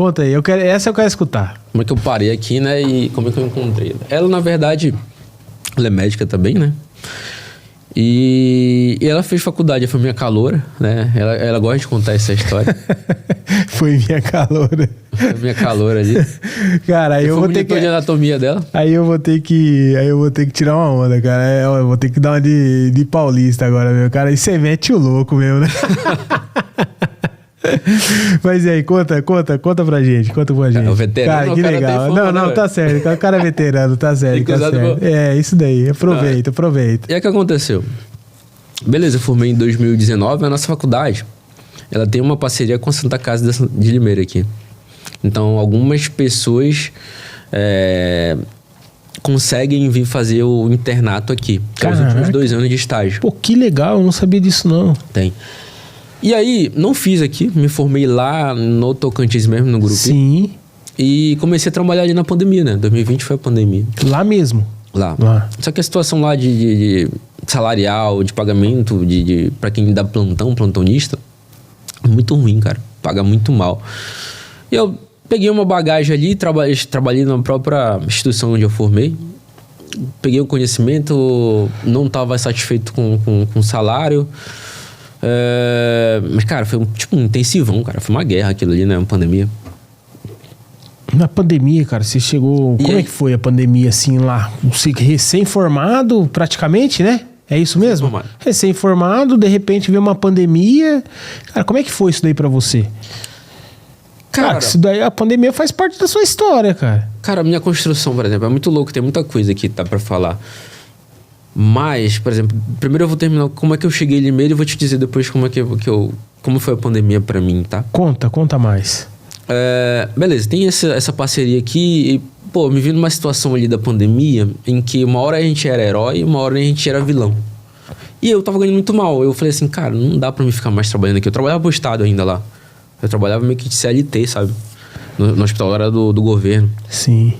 Essa eu quero escutar. Como é que eu parei aqui, né? E como é que eu encontrei ela? Ela, na verdade, ela é médica também, né? E ela fez faculdade, foi minha caloura, né? Ela gosta de contar essa história. Foi minha caloura. Foi minha caloura ali. Cara, aí eu vou ter que... de anatomia dela. Aí eu vou ter que tirar uma onda, cara. Eu vou ter que dar uma de paulista agora, meu. Cara, aí você mete o louco mesmo, né? Mas e aí, conta pra gente. Cara, o veterano, cara, que legal. Não, tá certo. O cara é veterano, tá certo. É, isso daí. Aproveita. E aí o que aconteceu? Beleza, eu formei em 2019. A nossa faculdade, ela tem uma parceria com a Santa Casa de Limeira aqui. Então, algumas pessoas conseguem vir fazer o internato aqui. Que é os últimos 2 anos de estágio. Pô, que legal. Eu não sabia disso, não. Tem. E aí, não fiz aqui, me formei lá no Tocantins mesmo, no grupo. Sim. E comecei a trabalhar ali na pandemia, né? 2020 foi a pandemia. Lá mesmo? Lá. Só que a situação lá de salarial, de pagamento, pra quem dá plantonista, é muito ruim, cara. Paga muito mal. E eu peguei uma bagagem ali, trabalhei na própria instituição onde eu formei. Peguei o conhecimento, não estava satisfeito com o salário. Mas, cara, foi um intensivão, cara. Foi uma guerra aquilo ali, né? Uma pandemia. Na pandemia, cara, você chegou... Como é que foi a pandemia, assim, lá? Você recém-formado, praticamente, né? É isso mesmo? Recém-formado, de repente veio uma pandemia. Cara, como é que foi isso daí pra você? Cara, isso daí, a pandemia faz parte da sua história, cara. Cara, a minha construção, por exemplo, é muito louco. Tem muita coisa aqui que tá pra falar. Mas, por exemplo, primeiro eu vou terminar como é que eu cheguei em Limeira e vou te dizer depois como foi a pandemia pra mim, tá? Conta mais. Beleza, tem essa parceria aqui e, pô, me vi numa situação ali da pandemia em que uma hora a gente era herói e uma hora a gente era vilão. E eu tava ganhando muito mal. Eu falei assim, cara, não dá pra mim ficar mais trabalhando aqui. Eu trabalhava pro Estado ainda lá. Eu trabalhava meio que de CLT, sabe? No hospital era do governo. Sim.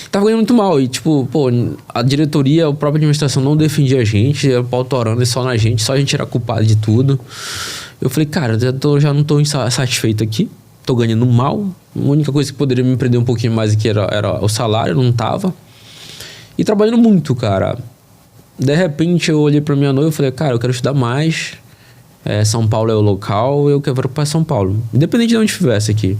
Tava ganhando muito mal. E, tipo, pô, a diretoria, a própria administração não defendia a gente, era pau torando só na gente, só a gente era culpado de tudo. Eu falei, cara, já não tô satisfeito aqui, tô ganhando mal. A única coisa que poderia me prender um pouquinho mais aqui era o salário, não tava. E trabalhando muito, cara. De repente eu olhei pra minha noiva e falei, cara, eu quero estudar mais. São Paulo é o local, eu quero ir pra São Paulo. Independente de onde estivesse aqui.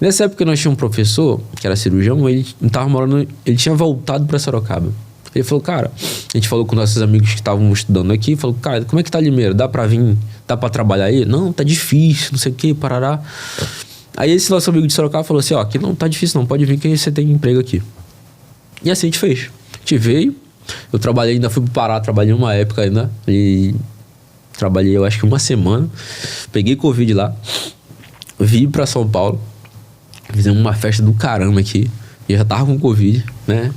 Nessa época nós tínhamos um professor, que era cirurgião, ele tava morando, ele tinha voltado pra Sorocaba. Ele falou, cara, a gente falou com nossos amigos que estavam estudando aqui, falou, cara, como é que tá Limeira? Dá pra vir, dá pra trabalhar aí? Não, tá difícil, não sei o que, parará. Aí esse nosso amigo de Sorocaba falou assim, ó, aqui não tá difícil não, pode vir que você tem emprego aqui. E assim a gente fez. A gente veio, eu trabalhei, ainda fui pro Pará, trabalhei uma época ainda, e trabalhei eu acho que uma semana, peguei Covid lá, vim pra São Paulo, fizemos uma festa do caramba aqui. E eu já tava com Covid, né?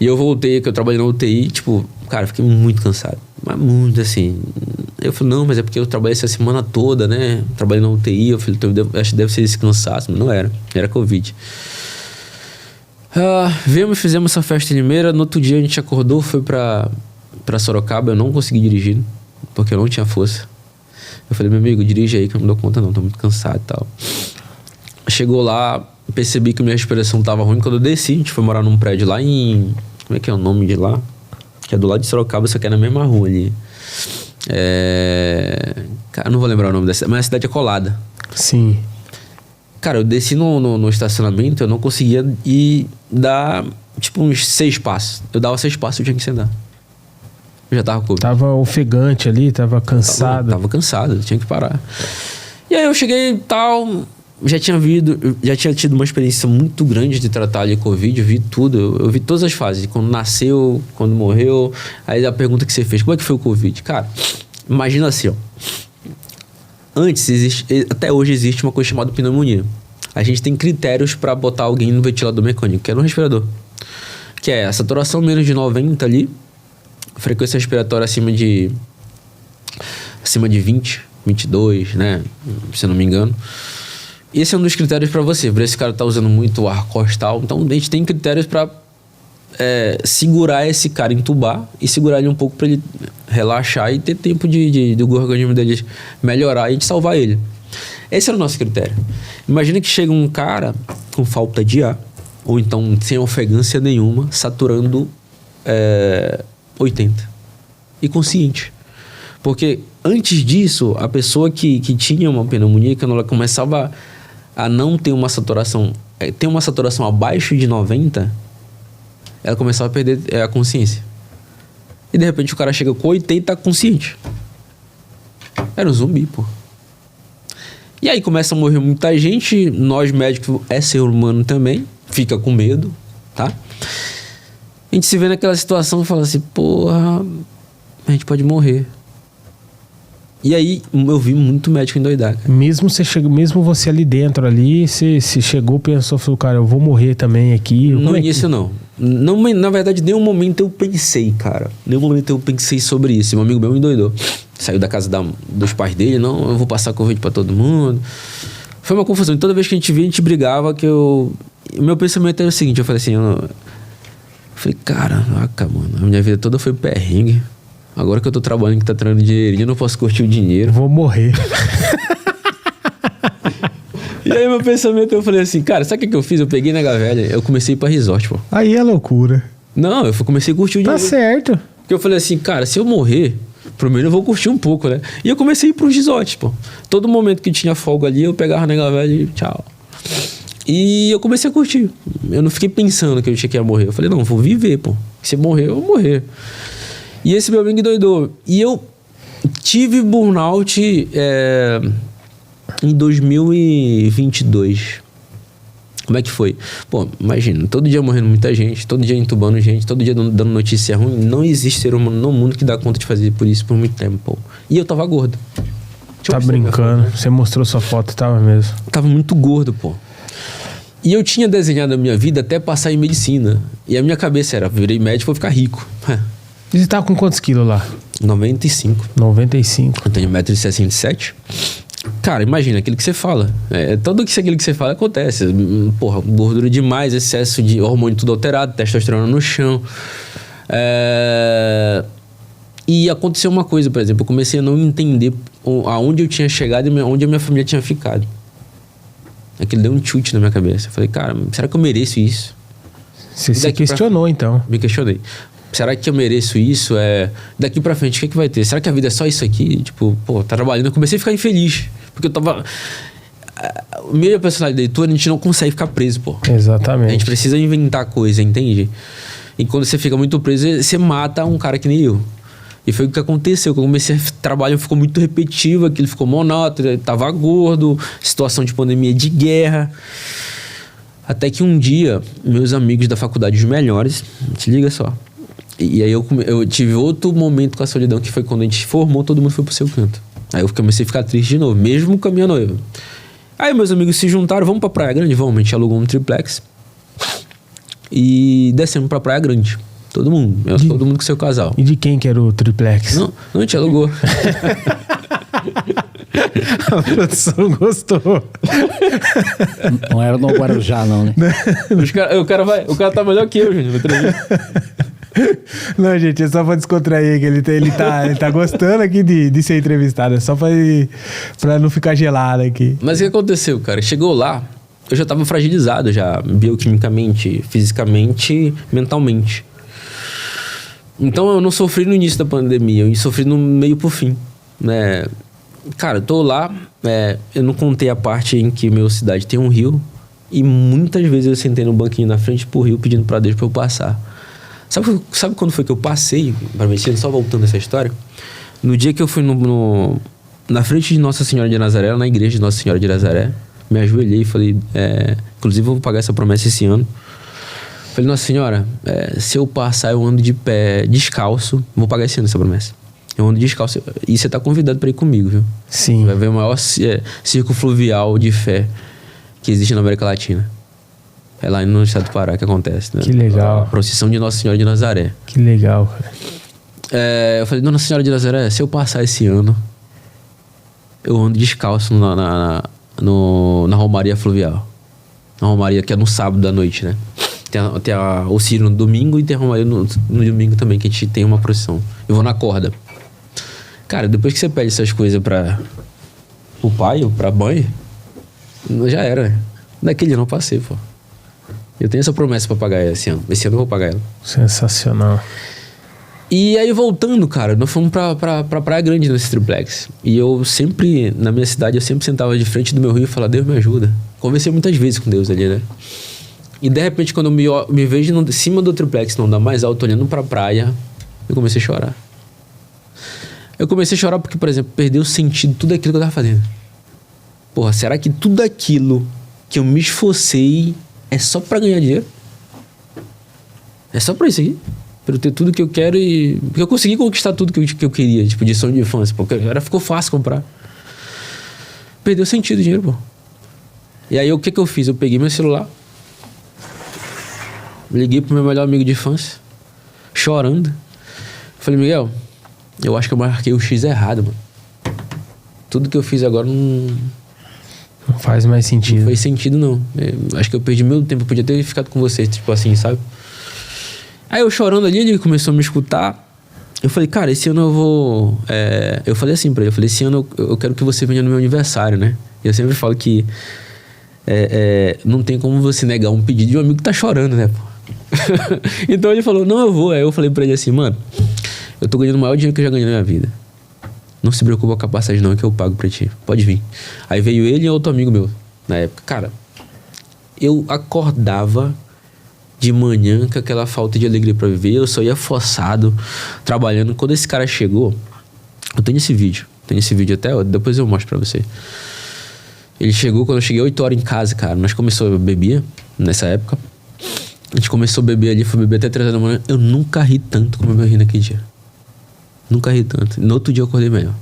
E eu voltei, que eu trabalhei na UTI, tipo, cara, fiquei muito cansado. Mas muito, assim. Eu falei, não, mas é porque eu trabalhei essa semana toda, né? Trabalhei na UTI, eu falei, acho que deve ser esse cansaço. Mas não era Covid. Viemos e fizemos essa festa em Limeira. No outro dia a gente acordou, foi pra Sorocaba. Eu não consegui dirigir, porque eu não tinha força. Eu falei, meu amigo, dirige aí que eu não dou conta não, tô muito cansado e tal. Chegou lá, percebi que minha respiração tava ruim. Quando eu desci, a gente foi morar num prédio lá em... Como é que é o nome de lá? Que é do lado de Sorocaba, só que é na mesma rua ali. Cara, não vou lembrar o nome dessa, mas a cidade é colada. Sim. Cara, eu desci no estacionamento, eu não conseguia ir dar, tipo, uns 6 passos. Eu dava 6 passos, eu tinha que sentar. Eu já tava com... Tava ofegante ali, tava cansado. Tava cansado, eu tinha que parar. E aí eu cheguei e tal... Já tinha tido uma experiência muito grande de tratar de Covid, eu vi tudo, eu vi todas as fases, quando nasceu, quando morreu. Aí a pergunta que você fez, como é que foi o Covid? Cara, imagina assim, ó. Até hoje existe uma coisa chamada pneumonia. A gente tem critérios para botar alguém no ventilador mecânico, que é no respirador. que é a saturação menos de 90 ali, frequência respiratória acima de 20, 22, né? Se eu não me engano. Esse é um dos critérios para você. Por esse cara tá usando muito ar costal. Então, a gente tem critérios para segurar esse cara, entubar e segurar ele um pouco para ele relaxar e ter tempo do organismo dele melhorar e de salvar ele. Esse é o nosso critério. Imagina que chega um cara com falta de ar, ou então sem ofegância nenhuma, saturando 80. E consciente. Porque antes disso, a pessoa que tinha uma pneumonia, quando ela começava a não ter uma saturação, ter uma saturação abaixo de 90, ela começava a perder a consciência. E de repente o cara chega com 80 consciente. Era um zumbi, pô. E aí começa a morrer muita gente, nós médicos, ser humano também, fica com medo, tá? A gente se vê naquela situação e fala assim, porra, a gente pode morrer. E aí eu vi muito médico endoidar, cara. Mesmo você ali dentro ali, você chegou, pensou, falou, cara, eu vou morrer também aqui. No início não. Na verdade, nenhum momento eu pensei, cara. Nenhum momento eu pensei sobre isso. Um amigo meu me endoidou. Saiu da casa dos pais dele, não, eu vou passar Covid pra todo mundo. Foi uma confusão. E toda vez que a gente via, a gente brigava, o meu pensamento era o seguinte, eu falei assim, eu falei, caraca, mano, a minha vida toda foi perrengue. Agora que eu tô trabalhando, que tá trazendo dinheirinho, eu não posso curtir o dinheiro. Vou morrer. E aí meu pensamento, eu falei assim, cara, sabe o que eu fiz? Eu peguei na Velha, eu comecei a ir pra resort, pô. Aí é loucura. Não, eu comecei a curtir o dinheiro. Tá certo. Porque eu falei assim, cara, se eu morrer, primeiro eu vou curtir um pouco, né? E eu comecei a ir pros resorts, pô. Todo momento que tinha folga ali, eu pegava na Velha e tchau. E eu comecei a curtir. Eu não fiquei pensando que eu tinha que morrer. Eu falei, não, vou viver, pô. Se morrer, eu vou morrer. E esse meu amigo doidou. E eu tive burnout em 2022. Como é que foi? Pô, imagina, todo dia morrendo muita gente, todo dia entubando gente, todo dia dando notícia ruim. Não existe ser humano no mundo que dá conta de fazer por isso por muito tempo, pô. E eu tava gordo. Tá brincando? Você mostrou sua foto, tava mesmo. Tava muito gordo, pô. E eu tinha desenhado a minha vida até passar em medicina. E a minha cabeça era, virei médico, vou ficar rico. E você tava com quantos quilos lá? 95. 95. Eu tenho 1,67 m. Cara, imagina, aquilo que você fala. Tudo aquilo que você fala acontece. Porra, gordura demais, excesso de hormônio tudo alterado, testosterona no chão. E aconteceu uma coisa, por exemplo, eu comecei a não entender aonde eu tinha chegado e onde a minha família tinha ficado. Aquilo deu um chute na minha cabeça. Eu falei, cara, será que eu mereço isso? Você se questionou, então. Me questionei. Será que eu mereço isso? Daqui pra frente, o que vai ter? Será que a vida é só isso aqui? Tipo, pô, tá trabalhando. Eu comecei a ficar infeliz. Porque eu tava... Meio a personalidade tua, a gente não consegue ficar preso, pô. Exatamente. A gente precisa inventar coisa, entende? E quando você fica muito preso, você mata um cara que nem eu. E foi o que aconteceu. Quando eu comecei a trabalhar, ficou muito repetitivo, aquilo ficou monótono, tava gordo, situação de pandemia, de guerra. Até que um dia, meus amigos da faculdade, os melhores, te liga só. E aí eu tive outro momento com a solidão, que foi quando a gente formou, todo mundo foi pro seu canto. Aí eu comecei a ficar triste de novo, mesmo com a minha noiva. Aí meus amigos se juntaram, vamos pra Praia Grande? Vamos, a gente alugou um triplex. E descemos pra Praia Grande. Todo mundo, todo mundo com seu casal. E de quem que era o triplex? Não, a gente alugou. A produção gostou. Não era no Guarujá, não, né? O cara tá melhor que eu, gente. Não, gente, é só pra descontrair que ele tá gostando aqui de ser entrevistado. É só pra não ficar gelado aqui. Mas o que aconteceu, cara? Chegou lá, eu já tava fragilizado já, bioquimicamente, fisicamente, mentalmente. Então eu não sofri no início da pandemia, eu sofri no meio pro fim, né? Cara, eu tô lá, eu não contei a parte em que minha cidade tem um rio, e muitas vezes eu sentei no banquinho na frente pro rio pedindo pra Deus pra eu passar. Sabe quando foi que eu passei pra medicina? Só voltando essa história. No dia que eu fui na frente de Nossa Senhora de Nazaré, na igreja de Nossa Senhora de Nazaré, me ajoelhei e falei, inclusive eu vou pagar essa promessa esse ano. Falei, Nossa Senhora, se eu passar, eu ando de pé descalço. Vou pagar esse ano essa promessa. Eu ando descalço. E você tá convidado pra ir comigo, viu? Sim. Vai ver o maior circo fluvial de fé que existe na América Latina. É lá no estado do Pará que acontece, né? Que legal. A procissão de Nossa Senhora de Nazaré. Que legal, cara. Eu falei, Nossa Senhora de Nazaré, se eu passar esse ano, eu ando descalço na Romaria Fluvial. Na Romaria, que é no sábado à noite, né? Tem o Círio no domingo e tem a Romaria no domingo também, que a gente tem uma procissão. Eu vou na corda. Cara, depois que você pede essas coisas pro pai ou pra mãe, já era. Daquele ano eu passei, pô. Eu tenho essa promessa pra pagar esse ano. Esse ano eu vou pagar ela. Sensacional. E aí, voltando, cara, nós fomos pra Praia Grande nesse triplex. E eu sempre, na minha cidade, eu sempre sentava de frente do meu rio e falava, Deus me ajuda. Conversei muitas vezes com Deus ali, né? E de repente, quando eu me vejo em cima do triplex, não dá mais alto, olhando pra praia, eu comecei a chorar. Eu comecei a chorar porque, por exemplo, perdeu o sentido de tudo aquilo que eu tava fazendo. Porra, será que tudo aquilo que eu me esforcei é só pra ganhar dinheiro? É só pra isso aqui? Pra eu ter tudo que eu quero e... Porque eu consegui conquistar tudo que eu queria, tipo, de sonho de infância, porque ficou fácil comprar. Perdeu o sentido o dinheiro, pô. E aí, o que eu fiz? Eu peguei meu celular, liguei pro meu melhor amigo de infância, chorando. Falei, Miguel, eu acho que eu marquei o X errado, mano. Tudo que eu fiz agora não faz mais sentido. Não faz sentido, não. Acho que eu perdi meu tempo, eu podia ter ficado com vocês, tipo assim, sabe? Aí eu chorando ali, ele começou a me escutar. Eu falei, cara, esse ano eu vou... Eu falei assim pra ele, eu falei, esse ano eu quero que você venha no meu aniversário, né? Eu sempre falo que não tem como você negar um pedido de um amigo que tá chorando, né, pô? Então ele falou, não, eu vou. Aí eu falei pra ele assim, mano, eu tô ganhando o maior dinheiro que eu já ganhei na minha vida. Não se preocupa com a passagem não, que eu pago pra ti. Pode vir. Aí veio ele e outro amigo meu, na época. Cara, eu acordava de manhã com aquela falta de alegria pra viver. Eu só ia forçado, trabalhando. Quando esse cara chegou, eu tenho esse vídeo. Até, depois eu mostro pra você. Ele chegou, quando eu cheguei 8 horas em casa, cara. Nós começamos a beber, nessa época. A gente começou a beber ali, foi beber até 3 horas da manhã. Eu nunca ri tanto como eu ri naquele dia. Nunca ri tanto. No outro dia eu acordei melhor.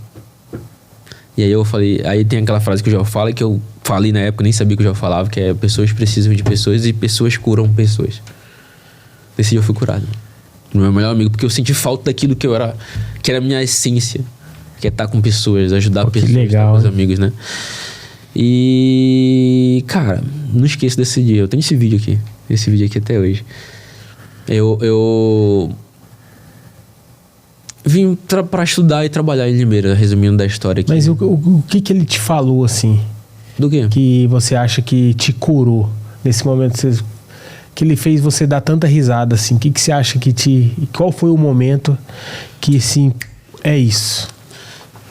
E aí eu falei... Aí tem aquela frase que o João fala, que eu falei na época, nem sabia que o João falava, que é pessoas precisam de pessoas e pessoas curam pessoas. Nesse dia eu fui curado. O meu melhor amigo, porque eu senti falta daquilo que eu era... Que era a minha essência. Que é estar com pessoas, ajudar pessoas, legal, meus amigos, né? E... Cara, não esqueço desse dia. Eu tenho esse vídeo aqui. Esse vídeo aqui até hoje. Eu vim pra estudar e trabalhar em Limeira, resumindo da história aqui. Mas o que ele te falou, assim? Do quê? Que você acha que te curou nesse momento? Que ele fez você dar tanta risada, assim? O que você acha que te... Qual foi o momento que, assim, é isso?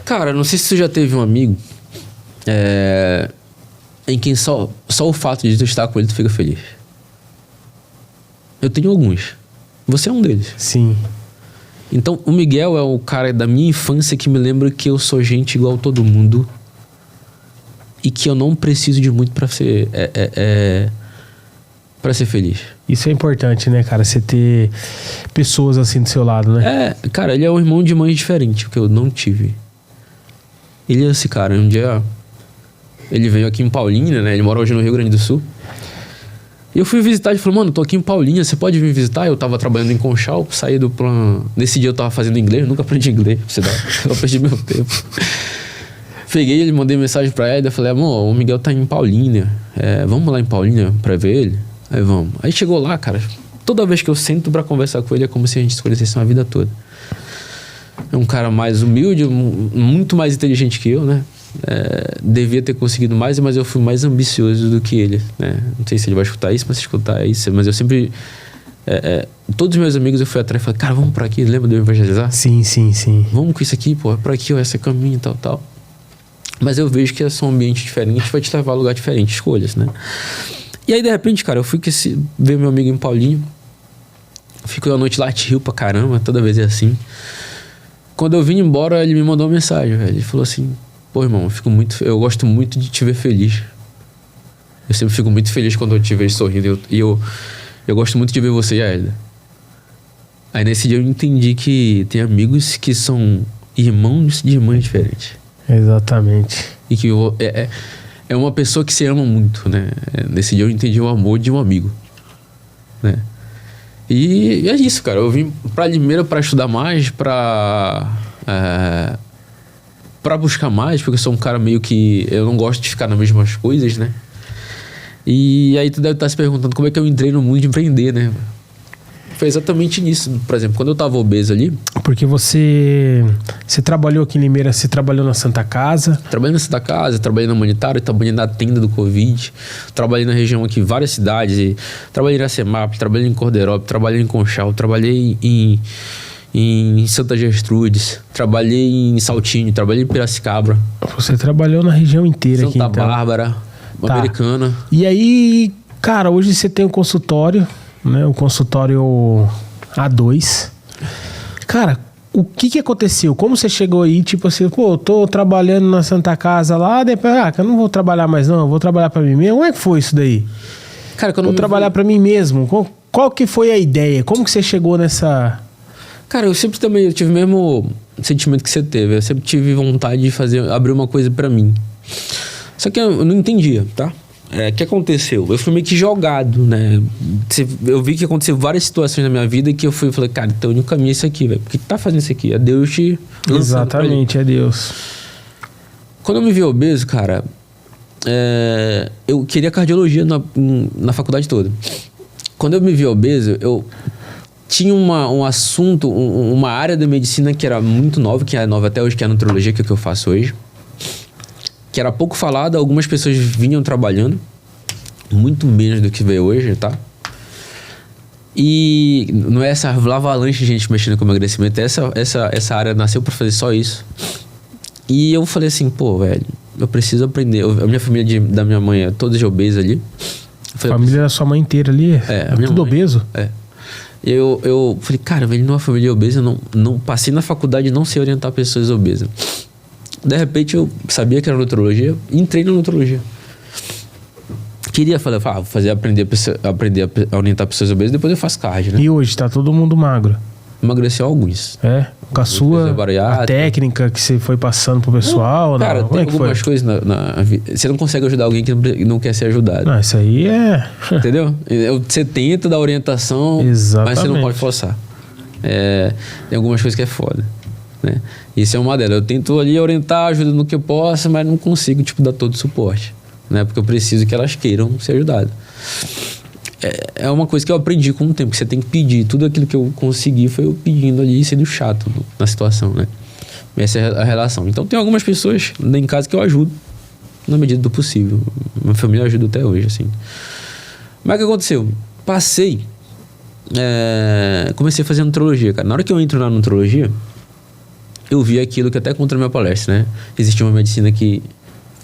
Cara, não sei se você já teve um amigo em quem só o fato de tu estar com ele tu fica feliz. Eu tenho alguns. Você é um deles. Sim. Então, o Miguel é o cara da minha infância que me lembra que eu sou gente igual a todo mundo e que eu não preciso de muito pra ser para ser feliz. Isso é importante, né, cara? Você ter pessoas assim do seu lado, né? Cara, ele é um irmão de mãe diferente, que eu não tive. Ele é esse cara. Um dia ele veio aqui em Paulínia, né? Ele mora hoje no Rio Grande do Sul. E eu fui visitar, ele falou, mano, tô aqui em Paulínia, você pode vir visitar? Eu tava trabalhando em Conchal, saí do plano... Nesse dia eu tava fazendo inglês, nunca aprendi inglês, pra você dar. Eu perdi meu tempo. Peguei ele, mandei mensagem pra ele, eu falei, amor, o Miguel tá em Paulínia, vamos lá em Paulínia pra ver ele? Aí vamos. Aí chegou lá, cara, toda vez que eu sento pra conversar com ele é como se a gente se conhecesse uma vida toda. É um cara mais humilde, muito mais inteligente que eu, né? Devia ter conseguido mais, mas eu fui mais ambicioso do que ele, né? Não sei se ele vai escutar isso, mas se escutar isso, mas eu sempre todos os meus amigos eu fui atrás e falei, cara, vamos pra aqui, lembra de eu evangelizar? Sim. Vamos com isso aqui, pô, é pra aqui, ó, esse caminho e tal. Mas eu vejo que é só um ambiente diferente, vai te levar a lugar diferente, escolhas, né? E aí, de repente, cara, eu fui ver meu amigo em Paulinho, fico a noite lá, te rio pra caramba, toda vez é assim. Quando eu vim embora, ele me mandou uma mensagem, velho, ele falou assim, pô, irmão, eu gosto muito de te ver feliz. Eu sempre fico muito feliz quando eu te vejo sorrindo. E eu gosto muito de ver você e a Elida. Aí nesse dia eu entendi que tem amigos que são irmãos de mães diferentes. Exatamente. E que é é uma pessoa que você ama muito, né? Nesse dia eu entendi o amor de um amigo, né? E é isso, cara. Eu vim pra Limeira pra estudar mais, pra buscar mais, porque eu sou um cara meio que... Eu não gosto de ficar nas mesmas coisas, né? E aí tu deve estar se perguntando como é que eu entrei no mundo de empreender, né? Foi exatamente nisso. Por exemplo, quando eu tava obeso ali... Porque você trabalhou aqui em Limeira, você trabalhou na Santa Casa. Trabalhei na Santa Casa, trabalhei na Humanitária, trabalhei na tenda do Covid, trabalhei na região aqui, várias cidades, e trabalhei em Iracemap, trabalhei em Corderópolis, trabalhei em Conchal, trabalhei em Santa Gertrudes, trabalhei em Saltinho, trabalhei em Piracicabra. Você trabalhou na região inteira aqui, então. Santa Bárbara, Americana. E aí, cara, hoje você tem um consultório, né? O consultório A2. Cara, o que aconteceu? Como você chegou aí, tipo assim, pô, eu tô trabalhando na Santa Casa lá, depois, que eu não vou trabalhar mais não, eu vou trabalhar pra mim mesmo. Como é que foi isso daí? Cara, quando vou trabalhar pra mim mesmo. Qual que foi a ideia? Como que você chegou nessa... Cara, eu sempre também, eu tive o mesmo sentimento que você teve. Eu sempre tive vontade de abrir uma coisa pra mim. Só que eu não entendia, tá? O que aconteceu? Eu fui meio que jogado, né? Eu vi que aconteceu várias situações na minha vida que eu falei, cara, então o único caminho é isso aqui, velho. Por que tu tá fazendo isso aqui? É Deus te lançando. Exatamente, é Deus. Quando eu me vi obeso, cara, eu queria cardiologia na faculdade toda. Quando eu me vi obeso, eu tinha um assunto, uma área da medicina que era muito nova, que é nova até hoje, que é a nutrologia, que é o que eu faço hoje. Que era pouco falada, algumas pessoas vinham trabalhando, muito menos do que veio hoje, tá? E não é essa avalanche de gente mexendo com emagrecimento, essa área nasceu pra fazer só isso. E eu falei assim, pô, velho, eu preciso aprender. A minha família da minha mãe é toda de obesa ali. A família da sua mãe inteira ali é tudo mãe, obeso? É. Eu falei, cara, velho, numa família obesa, eu não passei na faculdade e não sei orientar pessoas obesas. De repente eu sabia que era nutrologia, entrei na nutrologia. Queria falar, aprender a orientar pessoas obesas, depois eu faço cardio, né? E hoje tá todo mundo magro? Emagreceu alguns. Com a sua a técnica que você foi passando pro pessoal? Cara, não? Tem algumas coisas na vida. Você não consegue ajudar alguém que não quer ser ajudado. Não, isso aí é... Entendeu? Você tenta dar orientação, exatamente, mas você não pode forçar. Tem algumas coisas que é foda, né? Isso é uma delas. Eu tento ali orientar, ajuda no que eu possa, mas não consigo, dar todo o suporte, né? Porque eu preciso que elas queiram ser ajudadas. É uma coisa que eu aprendi com o tempo, que você tem que pedir. Tudo aquilo que eu consegui foi eu pedindo ali e sendo chato na situação, né? Essa é a relação. Então tem algumas pessoas em casa que eu ajudo na medida do possível. Minha família ajuda até hoje, assim. Mas o que aconteceu? Comecei a fazer nutrologia, cara. Na hora que eu entro na nutrologia, eu vi aquilo que até contra a minha palestra, né? Existia uma medicina que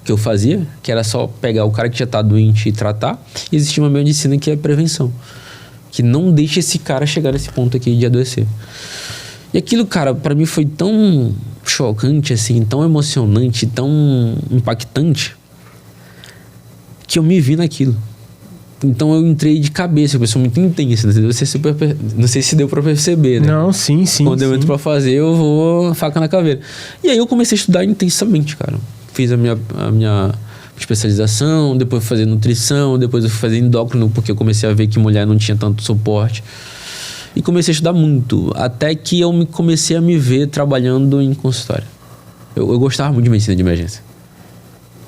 eu fazia, que era só pegar o cara que já tá doente e tratar. E existia uma medicina que é prevenção, que não deixa esse cara chegar nesse ponto aqui de adoecer. E aquilo, cara, pra mim foi tão chocante, assim, tão emocionante, tão impactante, que eu me vi naquilo. Então eu entrei de cabeça, eu sou muito intensa, não sei se deu pra perceber, né? Não, sim. Quando eu entro pra fazer, eu vou faca na caveira. E aí eu comecei a estudar intensamente, cara. Fiz a minha especialização, depois fui fazer nutrição, depois eu fui fazer endócrino, porque eu comecei a ver que mulher não tinha tanto suporte. E comecei a estudar muito, até que eu comecei a me ver trabalhando em consultório. Eu gostava muito de medicina de emergência.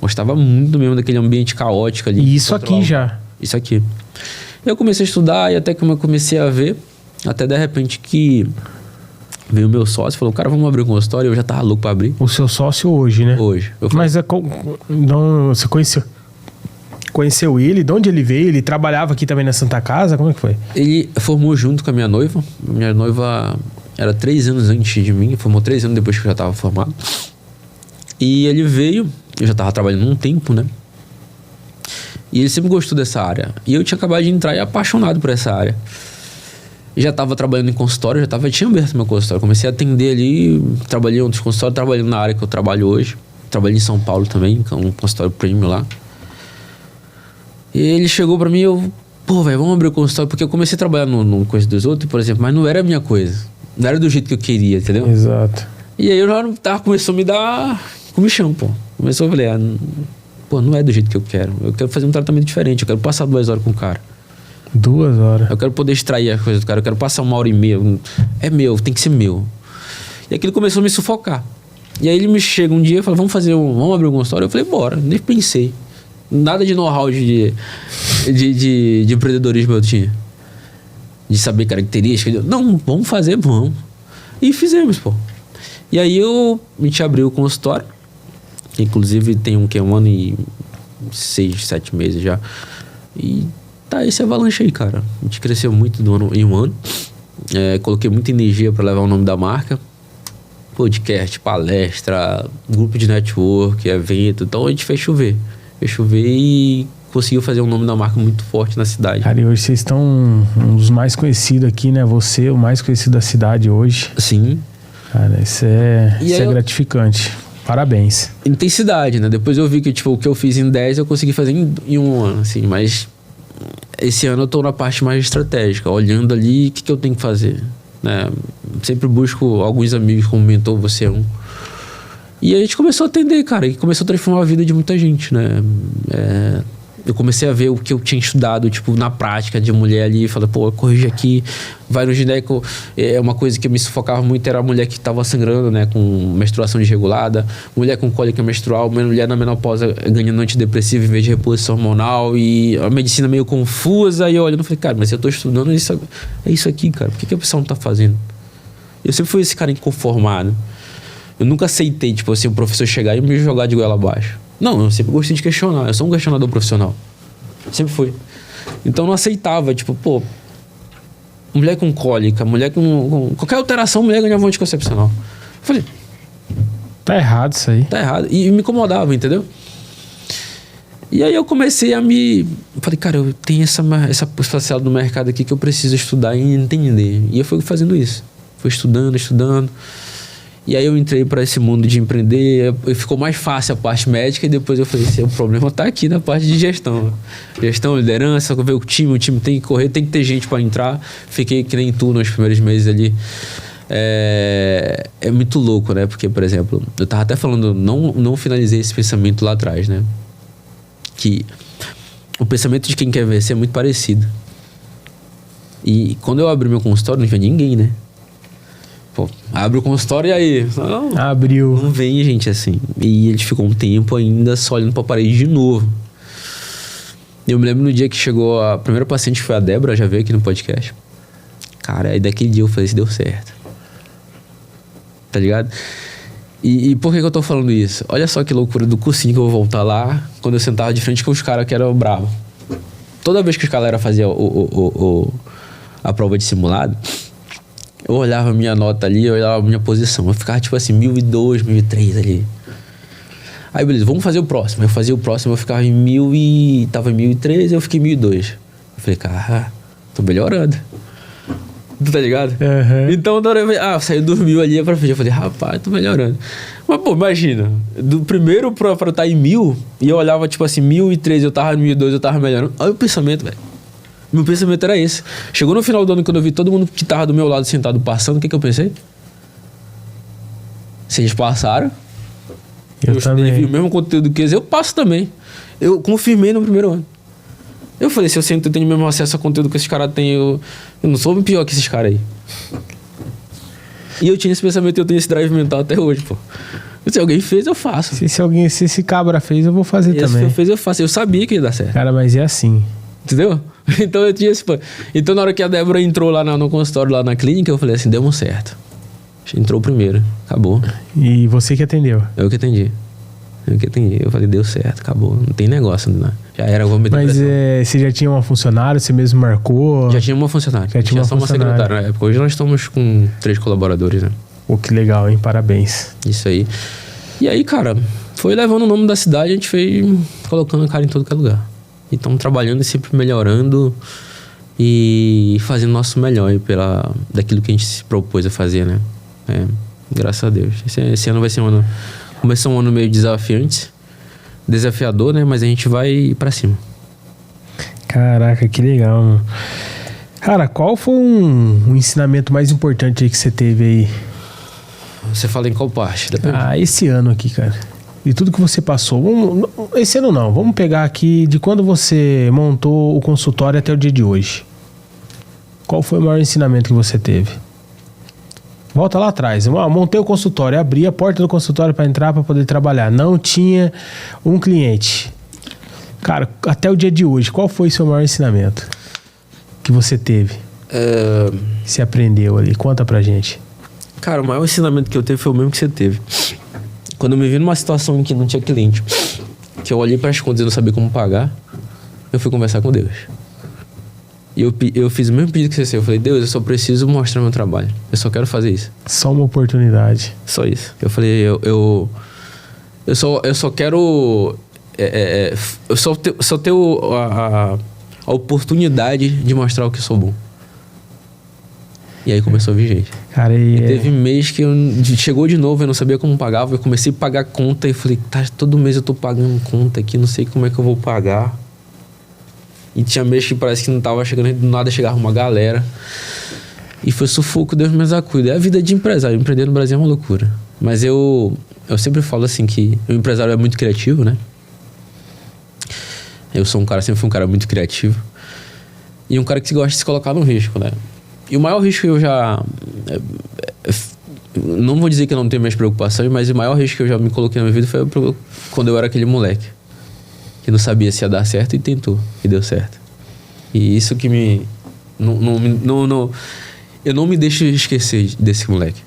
Gostava muito mesmo daquele ambiente caótico ali. E isso aqui já? Isso aqui. Eu comecei a estudar e até que eu comecei a ver, até de repente que veio o meu sócio e falou, cara, vamos abrir um consultório. Eu já tava louco pra abrir. O seu sócio hoje, né? Hoje. Mas você conheceu ele? De onde ele veio? Ele trabalhava aqui também na Santa Casa? Como é que foi? Ele formou junto com a minha noiva. Minha noiva era 3 anos antes de mim. Formou 3 anos depois que eu já tava formado. E ele veio, eu já tava trabalhando um tempo, né? E ele sempre gostou dessa área. E eu tinha acabado de entrar e apaixonado por essa área. Já estava trabalhando em consultório, tinha aberto meu consultório. Comecei a atender ali, trabalhei em outros consultórios, trabalhando na área que eu trabalho hoje. Trabalhei em São Paulo também, que é um consultório premium lá. E ele chegou pra mim e velho, vamos abrir o consultório. Porque eu comecei a trabalhar no coisa dos outros, por exemplo, mas não era a minha coisa. Não era do jeito que eu queria, entendeu? Exato. E aí eu já começou a me dar comichão, pô. Começou a falar, pô, não é do jeito que eu quero. Eu quero fazer um tratamento diferente. Eu quero passar 2 horas com o cara. 2 horas. Eu quero poder extrair a coisa do cara. Eu quero passar 1h30. É meu, tem que ser meu. E aquilo começou a me sufocar. E aí ele me chega um dia e fala, vamos abrir um consultório? Eu falei, bora. Nem pensei. Nada de know-how de empreendedorismo eu tinha. De saber características. Não, vamos fazer, vamos. E fizemos, pô. E aí a gente abriu o consultório. Que inclusive tem um 1 ano e 6, 7 meses já. E tá esse avalanche aí, cara. A gente cresceu muito em um ano. Coloquei muita energia para levar o nome da marca. Podcast, palestra, grupo de network, evento. Então a gente fez chover. E conseguiu fazer um nome da marca muito forte na cidade. Cara, e hoje vocês estão um dos mais conhecidos aqui, né? Você, o mais conhecido da cidade hoje. Sim. Cara, isso é gratificante. Parabéns. Intensidade, né? Depois eu vi que tipo, o que eu fiz em 10 eu consegui fazer em 1 ano, assim. Mas esse ano eu tô na parte mais estratégica, olhando ali o que eu tenho que fazer, né? Sempre busco alguns amigos como mentor, você é um. E a gente começou a atender, cara, e começou a transformar a vida de muita gente, né? Eu comecei a ver o que eu tinha estudado, tipo, na prática de mulher ali, falei, pô, corrige aqui, vai no gineco. Uma coisa que me sufocava muito era a mulher que estava sangrando, né, com menstruação desregulada, mulher com cólica menstrual, mulher na menopausa ganhando antidepressivo em vez de reposição hormonal, e a medicina meio confusa, e eu olhando, falei, cara, mas eu tô estudando isso, é isso aqui, cara, por que a pessoa não tá fazendo? Eu sempre fui esse cara inconformado. Eu nunca aceitei, tipo assim, o professor chegar e me jogar de goela abaixo. Não, eu sempre gostei de questionar. Eu sou um questionador profissional. Sempre fui. Então eu não aceitava, tipo, pô, mulher com cólica, mulher com qualquer alteração, mulher ganhava um anticoncepcional. Eu falei, tá errado isso aí. Tá errado. E me incomodava, entendeu? E aí eu comecei a falei, cara, eu tenho essa possibilidade no mercado aqui que eu preciso estudar e entender. E eu fui fazendo isso. Fui estudando. E aí eu entrei para esse mundo de empreender, ficou mais fácil a parte médica, e depois eu falei, o problema tá aqui na parte de gestão. Gestão, liderança, ver o time tem que correr, tem que ter gente para entrar. Fiquei que nem tu nos primeiros meses ali. É muito louco, né? Porque, por exemplo, eu tava até falando, não finalizei esse pensamento lá atrás, né? Que o pensamento de quem quer vencer é muito parecido. E quando eu abri meu consultório, não tinha ninguém, né? Pô, abre o consultório e aí? Não, abriu. Não vem gente assim. E ele ficou um tempo ainda só olhando pra parede de novo. Eu me lembro no dia que chegou a primeira paciente, que foi a Débora, já veio aqui no podcast. Cara, aí daquele dia eu falei, se deu certo. Tá ligado? E por que eu tô falando isso? Olha só que loucura do cursinho que eu vou voltar lá, quando eu sentava de frente com os caras que eram bravos. Toda vez que os galera faziam a prova de simulado, eu olhava a minha nota ali, eu olhava a minha posição. Eu ficava tipo assim, 1002, 1003 ali. Aí beleza, vamos fazer o próximo. Eu fazia o próximo, eu ficava em 1000 e... Tava em 1003, eu fiquei em 1002. Eu falei, cara, tô melhorando. Tu tá ligado? Uhum. Então, na hora eu saí do 1000 ali pra frente. Eu falei, rapaz, tô melhorando. Mas, pô, imagina. Do primeiro pra estar em 1000, e eu olhava tipo assim, 1003, eu tava em 1002, eu tava melhorando. Olha o pensamento, velho. Meu pensamento era esse. Chegou no final do ano, quando eu vi todo mundo que tava do meu lado sentado passando, o que eu pensei? Vocês passaram. Eu também. Vi o mesmo conteúdo que eles, eu passo também. Eu confirmei no primeiro ano. Eu falei, se eu tenho o mesmo acesso a conteúdo que esses caras têm, eu não sou pior que esses caras aí. E eu tinha esse pensamento e eu tenho esse drive mental até hoje, pô. Se alguém fez, eu faço. Se esse cabra fez, eu vou fazer também. Se eu fez, eu faço. Eu sabia que ia dar certo. Cara, mas é assim. Entendeu? Então eu tinha esse... Então na hora que a Débora entrou lá no consultório, lá na clínica, eu falei assim, deu certo. Entrou primeiro, acabou. E você que atendeu? Eu que atendi. Eu falei, deu certo, acabou. Não tem negócio, né? Já era, vou meter pressão. Mas você já tinha uma funcionária, você mesmo marcou? Já tinha uma funcionária. Já tinha só uma secretária na época. Hoje nós estamos com 3 colaboradores, né? Pô, que legal, hein? Parabéns. Isso aí. E aí, cara, foi levando o nome da cidade, a gente foi colocando a cara em todo que é lugar. E estamos trabalhando e sempre melhorando e fazendo o nosso melhor daquilo que a gente se propôs a fazer, né? Graças a Deus. Esse ano vai ser um ano... Começou um ano meio desafiador, né? Mas a gente vai pra cima. Caraca, que legal, mano. Cara, qual foi um ensinamento mais importante aí que você teve aí? Você fala em qual parte? Esse ano aqui, cara. de tudo que você passou. Esse ano não, vamos pegar aqui de quando você montou o consultório até o dia de hoje. Qual foi o maior ensinamento que você teve? Volta lá atrás. Montei o consultório, abri a porta do consultório para entrar, para poder trabalhar. Não tinha um cliente. Cara, até o dia de hoje, qual foi o seu maior ensinamento que você teve? Você aprendeu ali? Conta pra gente. Cara, o maior ensinamento que eu teve foi o mesmo que você teve. Quando eu me vi numa situação em que não tinha cliente, que eu olhei para as contas e não sabia como pagar, eu fui conversar com Deus. E eu fiz o mesmo pedido que você fez. Eu falei, Deus, eu só preciso mostrar meu trabalho. Eu só quero fazer isso. Só uma oportunidade. Só isso. Eu falei, eu só quero... eu só tenho a oportunidade de mostrar o que sou bom. E aí começou a vir gente. Cara, e teve mês que chegou de novo, eu não sabia como pagava. Eu comecei a pagar conta e falei, tá, todo mês eu tô pagando conta aqui, não sei como é que eu vou pagar. E tinha mês que parece que não tava chegando, do nada chegava uma galera. E foi sufoco, Deus me acuda. É a vida de empresário. Empreender no Brasil é uma loucura. Mas eu sempre falo assim que o empresário é muito criativo, né? Eu sou sempre fui um cara muito criativo. E um cara que gosta de se colocar no risco, né? E o maior risco que eu já... não vou dizer que eu não tenho minhas preocupações, mas o maior risco que eu já me coloquei na minha vida foi quando eu era aquele moleque. Que não sabia se ia dar certo e tentou. E deu certo. E isso que me... eu não me deixo esquecer desse moleque.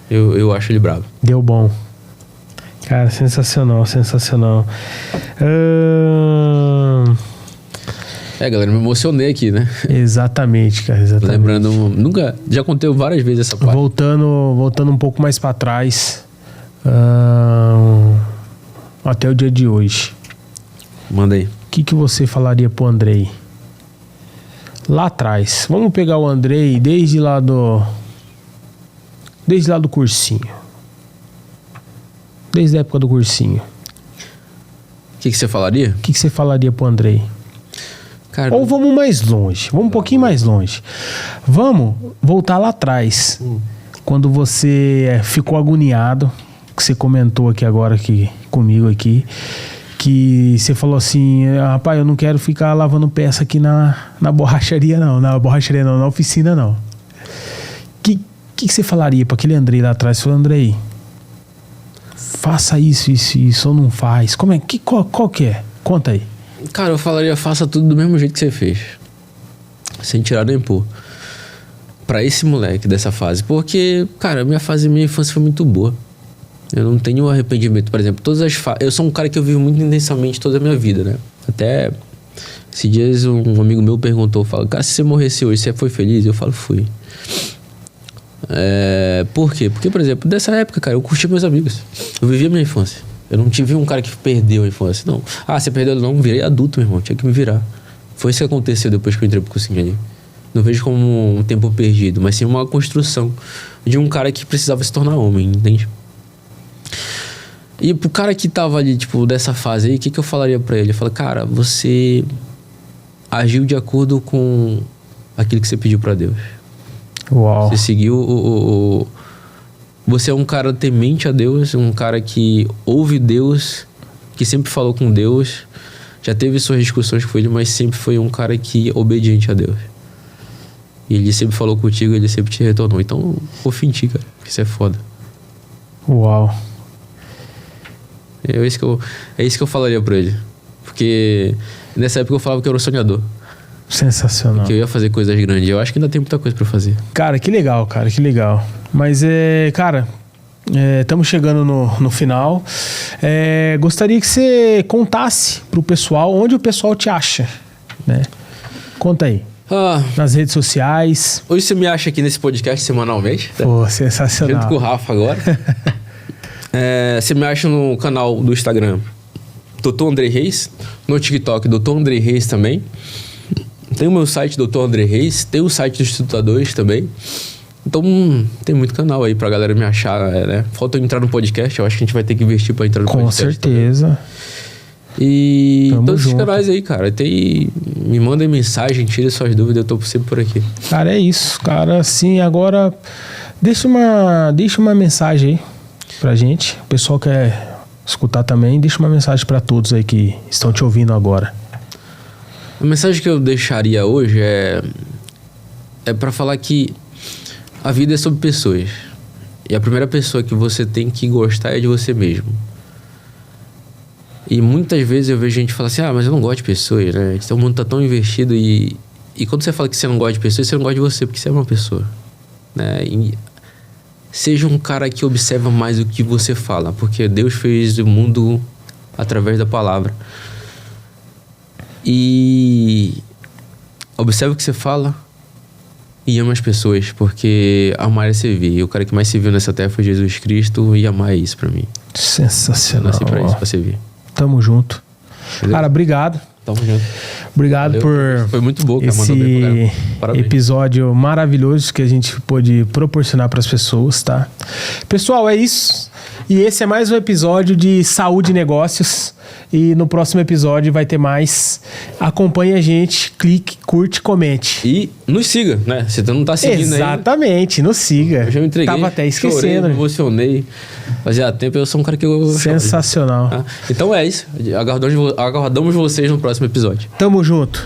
Eu acho ele bravo. Deu bom. Cara, sensacional, sensacional. Galera, me emocionei aqui, né? Exatamente, cara, exatamente. Lembrando, já contei várias vezes essa parte. Voltando um pouco mais pra trás, até o dia de hoje. Manda aí. O que você falaria pro Andrei? Lá atrás. Vamos pegar o Andrei desde lá do cursinho. Desde a época do cursinho. O que você falaria? O que você falaria pro Andrei? Cara, ou vamos mais longe. Vamos um pouquinho mais longe. Vamos voltar lá atrás. Quando você ficou agoniado, que você comentou aqui agora comigo aqui, que você falou assim, rapaz, eu não quero ficar lavando peça aqui na borracharia não. Na borracharia não, na oficina não. Que você falaria para aquele Andrei lá atrás? Você falou, Andrei, faça isso, ou não faz. Qual que é? Conta aí. Cara, eu falaria, faça tudo do mesmo jeito que você fez. Sem tirar nem pôr. Pra esse moleque dessa fase. Porque, cara, minha infância foi muito boa. Eu não tenho arrependimento. Por exemplo, eu sou um cara que eu vivo muito intensamente toda a minha vida, né? Até esses dias um amigo meu perguntou, cara, se você morresse hoje, você foi feliz? Eu falo, fui. Por quê? Porque, por exemplo, dessa época, cara, eu curti meus amigos. Eu vivi a minha infância. Eu não tive um cara que perdeu a infância, não. Você perdeu? Não, virei adulto, meu irmão. Tinha que me virar. Foi isso que aconteceu depois que eu entrei pro cursinho ali. Não vejo como um tempo perdido, mas sim uma construção de um cara que precisava se tornar homem, entende? E pro cara que tava ali, tipo, dessa fase aí, o que eu falaria pra ele? Eu falo, cara, você agiu de acordo com aquilo que você pediu pra Deus. Uau. Você seguiu Você é um cara temente a Deus, um cara que ouve Deus, que sempre falou com Deus, já teve suas discussões com ele, mas sempre foi um cara que é obediente a Deus. E ele sempre falou contigo, ele sempre te retornou. Então, confia em ti, cara, porque isso é foda. Uau. É isso que eu falaria pra ele. Porque nessa época eu falava que eu era um sonhador. Sensacional. Que eu ia fazer coisas grandes. Eu acho que ainda tem muita coisa pra fazer. Cara, que legal, cara, que legal. Mas cara, estamos chegando no final. Gostaria que você contasse pro pessoal onde o pessoal te acha, né? Conta aí. Nas redes sociais. Hoje você me acha aqui nesse podcast semanalmente. Pô, sensacional. Junto com o Rafa agora. Você me acha no canal do Instagram Dr. Andrei Reis. No TikTok, Dr. Andrei Reis também. Tem o meu site, Dr. Andrei Reis. Tem o site dos Estudadores também. Então, tem muito canal aí pra galera me achar, né? Falta eu entrar no podcast. Eu acho que a gente vai ter que investir pra entrar no podcast. Com certeza. Também. E Tamo todos junto. os canais aí, cara. Me mandem mensagem, tire suas dúvidas. Eu tô sempre por aqui. Cara, é isso. Cara, assim, agora... Deixa uma mensagem aí pra gente. O pessoal quer escutar também. Deixa uma mensagem para todos aí que estão te ouvindo agora. A mensagem que eu deixaria hoje é para falar que a vida é sobre pessoas. E a primeira pessoa que você tem que gostar é de você mesmo. E muitas vezes eu vejo gente falar assim, mas eu não gosto de pessoas, né? Então o mundo tá tão investido e quando você fala que você não gosta de pessoas, você não gosta de você, porque você é uma pessoa, né? E seja um cara que observa mais o que você fala, porque Deus fez o mundo através da palavra. E observe o que você fala e ama as pessoas, porque amar é servir. E o cara que mais serviu nessa terra foi Jesus Cristo, e amar é isso pra mim. Sensacional. Eu nasci pra isso, pra servir. Tamo junto. Entendeu? Cara, obrigado. Tamo junto. Obrigado. Valeu. Foi muito bom, cara. Esse Mandou bem pra parabéns. Episódio maravilhoso que a gente pôde proporcionar para as pessoas, tá? Pessoal, é isso. E esse é mais um episódio de Saúde e Negócios. E no próximo episódio vai ter mais. Acompanhe a gente, clique, curte, comente. E nos siga, né? Você não tá seguindo aí. Exatamente, nos siga. Eu já me entreguei. Tava até esquecendo. Chorei, me emocionei. Fazia tempo, eu sou um cara que eu... Sensacional. Tá? Então é isso. Aguardamos vocês no próximo episódio. Tamo junto.